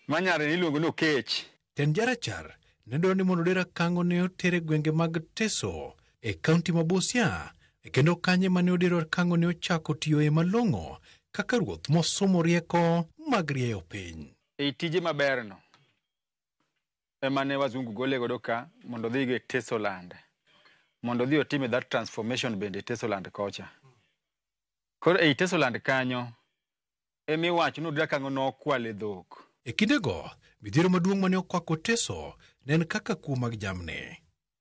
Manyare niluongo ni Okech. Ten Jarachar ne dwaro ni mondo Odera Kango ne otere gwenge mag Teso e kaunti ma Busia, kendo kanye mane Odera Kango ne ochako tiyoe malong'o kaka ruoth mosomo rieko mag rieyo piny. E tije maberno emane wazungu gole godo ka mondo dhi ge Tesoland. Mondo dhi otime that transformation bende Tesoland kocha. Koro e Tesoland kanyo emi wacho ni Odera Kango no kwale dhok. E kindego, midhiero maduong' mane okwako Teso ne en kaka kuo mag jamni.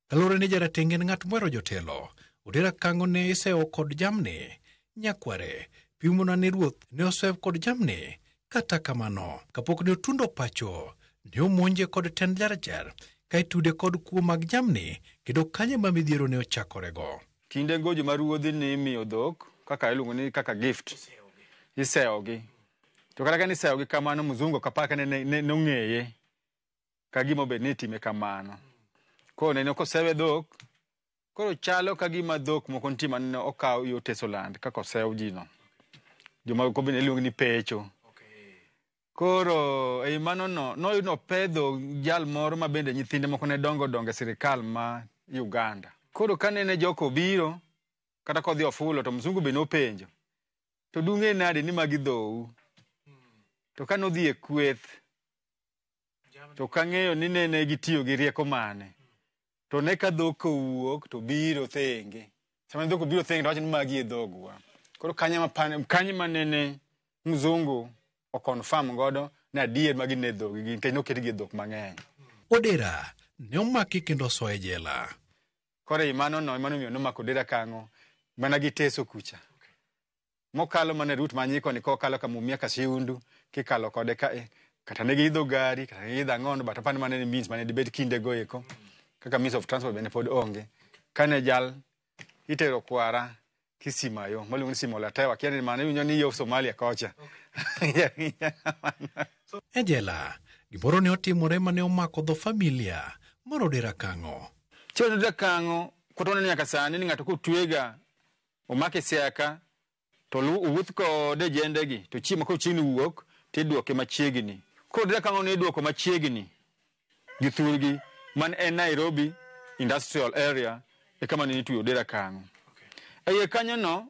Kaluwore ni jarateng' en ng'at mohero jotelo, Odera Kango ne isewo kod jamni. Nyakware, pimona ni ruoth ne osew kod jamni. Kata kamano, kapok ne otundo pacho, ne omonje kod Ten Jarachar, ka itude kod kuo mag jamni, kendo kanye ma midhiero ne ochakorego. Kinde gojo ma ruodhi ni imiyo dhok, kaka iluongo ni kaka gift, isewogi. To kata ka nisewogi kamano, mzungu kapaka ne ong'eye ka gima obed ni time kamano. Koro ne kosewe dhok, koro chalo ka gima dhok moko nitie mane okaw yo Tesoland kaka osew jino. Joma ko bende iluongo ni pecho. Koro ei mano no pedho jal moro ma bende nyithinde moko ne dongo e sirikal ma Uganda. Koro kanene joko biro, kata kodhi ofulo, to mzungu bende openjo. To dung'e nade ni magi dhou? To ka nodhi e kweth, to kang'eyo ni nene gitiyo gi rieko mane. To ne ka dhok owuok to biro thenge. Sama dhok biro thenge to wacho ni magi e dhogwa. Koro kanye ma nene mzungu okonfirm godo na adier magi ne dhogi, nikech noketgi e dhok mang'eny. Odera ne omaki kendo soe jela. Koro imano miyo nomako Odera Kango mana gi Teso kucha. Mokalo mane Ruth Manyiko ni kokalo ka Mumia Kashiundu, kikalo kode ka kata ne giidho gari, kata ne giidho ang'ono, but apani mane means mane dibed kinde go eko, kaka means of transport bende pod onge. Kane jal itero kwara Kisimayo, maluongo ni Simolatewa, kia ni mane winjo ni yo Somalia kocha. E jela, gimoro ne otimore mane omako dho familia mar Odera Kango. Chieng' Odera Kango, kotone nyaka sani ni ng'ato kotwega omake siaka, to owuoth kode jendegi, to chiemo kochini wuok, tidwoke machiegni. Koro Odera Kango ne idwoko machiegni gi thurgi man en Nairobi Industrial Area, e kama ne nitwe Odera Kango. Eye kanyo no,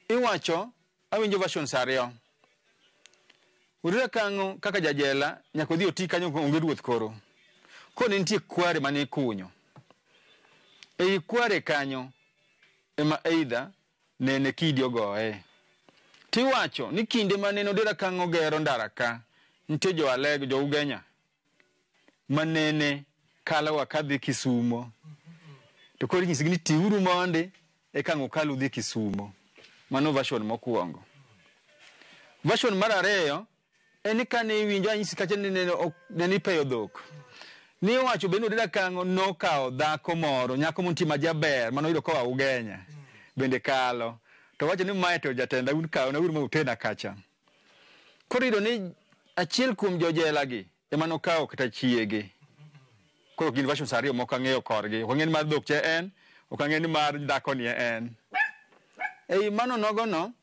iwacho, awinjo versions ariyo. Odera Kango kaka jajela, nyaka odhi oti kanyo onge ruoth koro. Koro ne nitie kware mane ikunyo. Ei kware kanyo, ema either nene Kidi ogoye. Tiwacho ni kinde mane Odera Kango gero ndara ka, nitie jo Ugenya manene kalawa kadhi Kisumo. To koro nyisigi ni tiuru monde e Kango kalu dhi Kisumo. Mano version mokwongo. Version mar ariyo en kane iwinjo anyisi kacha ne ipeyo dhok. Ni wacho bende Odera Kango nokawo dhako moro, nyako monti majaber, manoyudo koa Ugenya. Bende kalo. To wacho ni mae to jatenda kawo na uru ma utena kacha. Koro iyudo ni achiel kuom jojela gi ema nokawo kata chiege. Koro gin versions ariyo moko ang'eyo korgi. Ok ang'e ni mar dhok che en, ok ang'e ni mar dhako ni en. Ei mano nogono,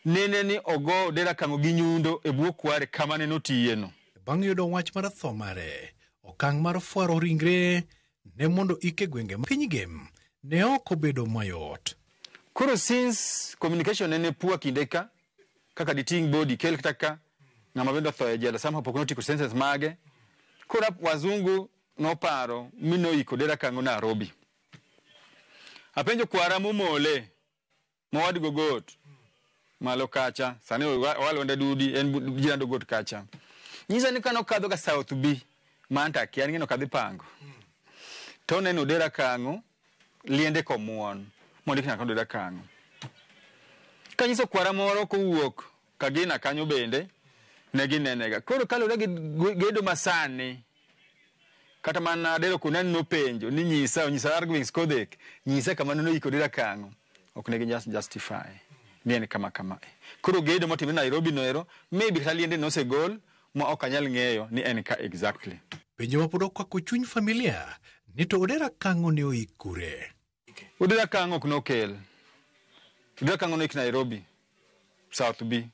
nene ni ogo Odera Kang'o gi nyundo e bwo kware kama ne notiyeno. Bang' yudo wach mar tho mare, okang' mar fwaro ringre ne mondo ike gwenge piny Gem ne ok obedo mayot. Koro since communication ne poor kinde ka kaka diting body kel kaka ng'ama bendo tho e jela somehow pok notiko sentence mage. Koro wazungu noparo mino iko Odera Kang'o Nairobi. Apenjo kwara momole mowad gogot malo kacha sani walonde dudi en jirando got kacha. Nyisa ni kano kadho ka South B manta kian ngino kadhi pango. To neno Odera Kang'o liende komuon mondo kina Odera Kang'o. Kanyiso kwara moro kowuok kagina kanyo bende ne ginenega. Koro kalore gi gedo masani kata mana dero kunen no penjo ni nyisa arguments kodek nyisa kama no iko Odera Kang'o ok ne gi justify ni kama koro gedo motimre Nairobi noero maybe kaliende no se gol ma ok anyal ng'eyo ni en ka exactly. Penjo ma pod okwako chuny familia ni to Odera Kang'o ne oikure. Odera Kang'o ok nokel. Odera Kang'o noik Nairobi South B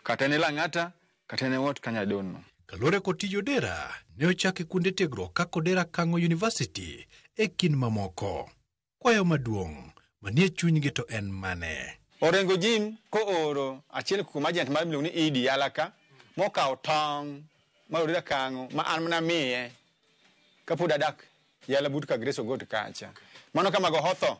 kata ne Lang'ata kata ne wot kanya dono. Kalore kod tij Odera ne ochaki kuonde tiegruok kaka Odera Kang'o University e kin mamoko. Kwayo maduong' manie chunygi to en mane? Orengo jim ko oro achiel kuom agent mar miluongo ni Idi Alaka mokawo tong' mar Odera Kang'o ma an mana miye kapod adak yala but ka Grace Ogot kacha. Mano kama go hotho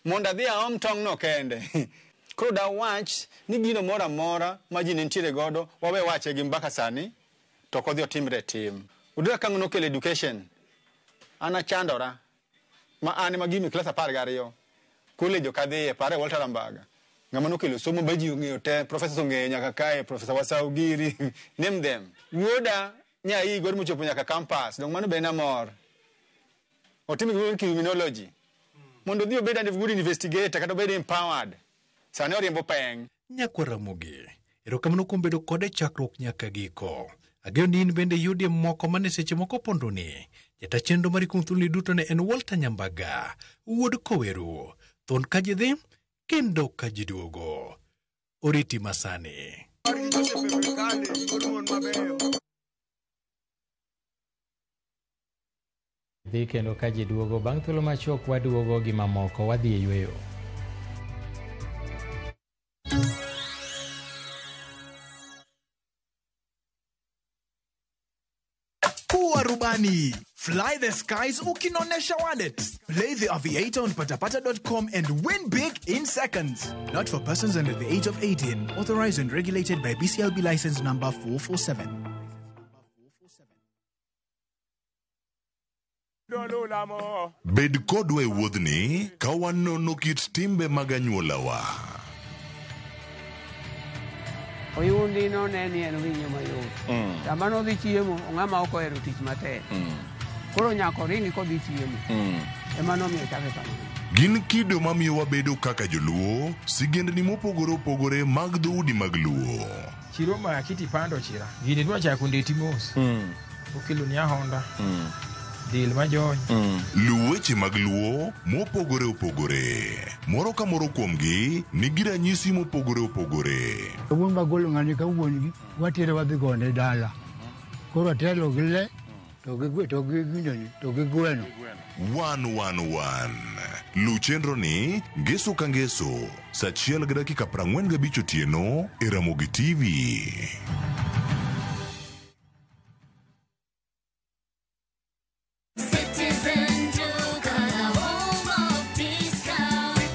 mondo adhi aom tong' no kende. Koro da wach ni gino mora mora ma ji nentiere godo wawe wache gi mbaka sani to kodhi otimre tim. Odera Kang'o nokelo education. Ana chandora ma an ma gimi klas 12 college okadhiye pare Walter Rambaga. Ng'ama nokelo somo baji ong'eyo te professors ong'eyo nyaka kae Professor Wasau Giri name them. Wuoda nyai gor mochopo nyaka campus dong mano be na mor. Otimi gwen criminology. Mondo dhi obed and good investigator kata obed empowered. Sani oriembo peng. Nyakwara Mogi, erokamano kuom bedo kode chakruok nyaka giko. Ageno ni in bende yudie moko mane seche moko pondoni. Jata chenro mari kuom thulni duto ne en Walter Nyambaga, wuod Koweru, thon ka ji dhi, kendo ka ji duogo. Oriti masani. Dhi kendo ka ji duogo bang' thuolo machuok waduogo gi mamoko wadhi e yueyo. Rubani. Fly the skies ukinonesha wallet. Play the aviator on patapata.com and win big in seconds. Not for persons under the age of 18. Authorized and regulated by BCLB license number 447. Bed kodwa e wuodhni ka wanono kit timbe mag anyuolawa. Oyundi no neni en winyo mayot. Sama nodhi chiemo, ng'ama ok ohero tich matek. Koro nyako ringi kodhi chiemo. Ema nomiyo chake kamano. Gin kido mamiyo wabedo kaka joluo, sigendni mopogore opogore mag dhoudi mag luo. Chiro ma kiti pando chira. Gini dwa chako ndeti mos. Okelo ni ahonda. Dil majony. Luweche mag luo mopogore opogore. Moro ka moro kuomgi nigi ranyisi mopogore opogore. Wuon magolo ng'ani ka wuongi watere wadhi gone dala. Koro atelo gi le to gi gweno. 111 Lu chenro ni ngeso ka ngeso saa 1:45 otieno e Ramogi TV.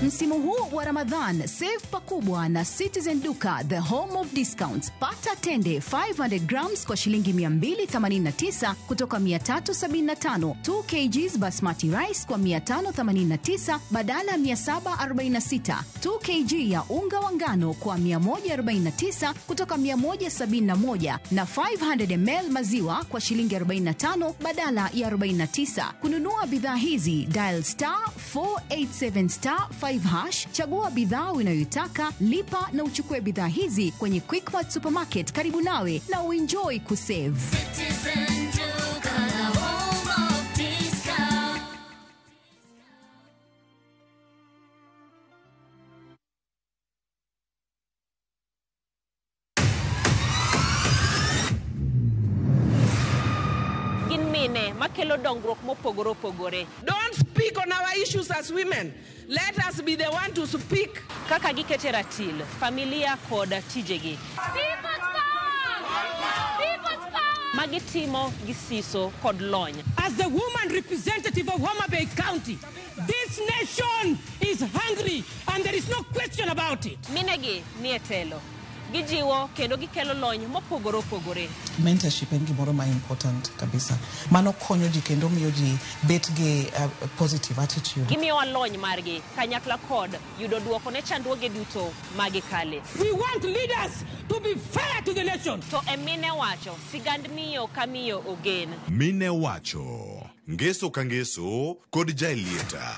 Msimu huu wa Ramadhan, save pakubwa na Citizen Duka, the home of discounts. Pata tende 500 grams kwa shilingi 289 kutoka 375, 2 kgs basmati rice kwa 589 badala 746, 2 kg ya unga wa ngano kwa 149 kutoka 171 na 500 ml maziwa kwa shilingi 45 badala ya 49. Kununua bidhaa hizi, dial *487*5#, chagua bidhaa unayoitaka, lipa na uchukue bidhaa hizi kwenye Quickmart Supermarket karibu nawe na uenjoy kusave. makelo dongruok mopogore opogore. Don't speak on our issues as women. Let us be the one to speak. Kaka gikete ratil, familia kod tijegi. Magitimo gisiso kod lony. As the woman representative of Homa Bay County, this nation is hungry and there is no question about it. Minegi ni etelo. Gijiwo kendo gikelo lony mopogore opogore. Mentorship en gimoro ma important kabisa. Mano konyo ji kendo miyo ji bet gi positive attitude. Gimiyo lony margi kanyakla kod yudo duoko ne chandruoge duto magikale. We want leaders to be fair to the nation. To emine wacho sigand miyo kamiyo ogen. Mine wacho ngeso ka ngeso kod jailieta.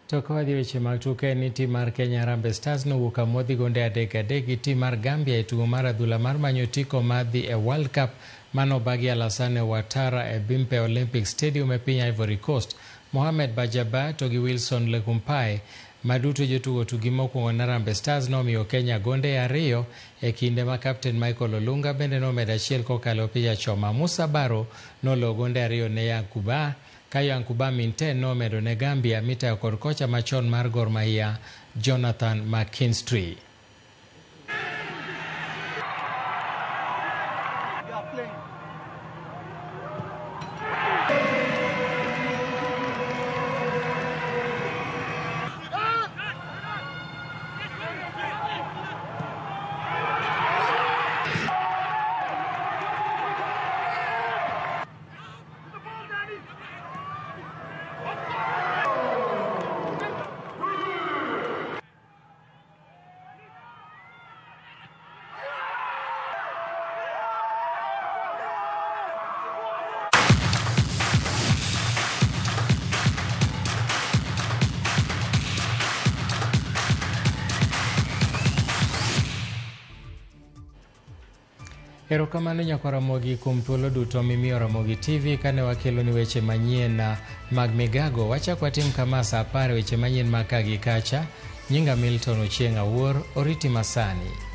Tok wadhi weche mag tuke ni tim mar Kenya Harambee Stars nowuok amodhi gonde 3-3 gi tim mar Gambia e tugo mar adhula mar manyo tiko madhi e World Cup manobagi Alassane Ouattara e Bimpe Olympic Stadium e piny Ivory Coast. Mohamed Bajaba to gi Wilson Lekumpai maduto jotugo tugi mokwongo na Harambee Stars nomiyo Kenya gonde 2 e kinde ma kapten Michael Olunga bende nomedo 1 kokalo pija choma. Musa Baro noloo gonde 2 ne Yankuba ka Yankuba Minten nomedo ne Gambia mitayo kod kocha machon mar Gor Mahia Jonathan McKinstry. Erokamano nyako Ramogi kuom thuolo duto mimiyo Ramogi TV kane wakelo ni weche manyien mag migago. Wachak watim kama saa 10 weche manyien mag kagi kacha. Nyinga Milton Ochieng' Awuor, oriti masani.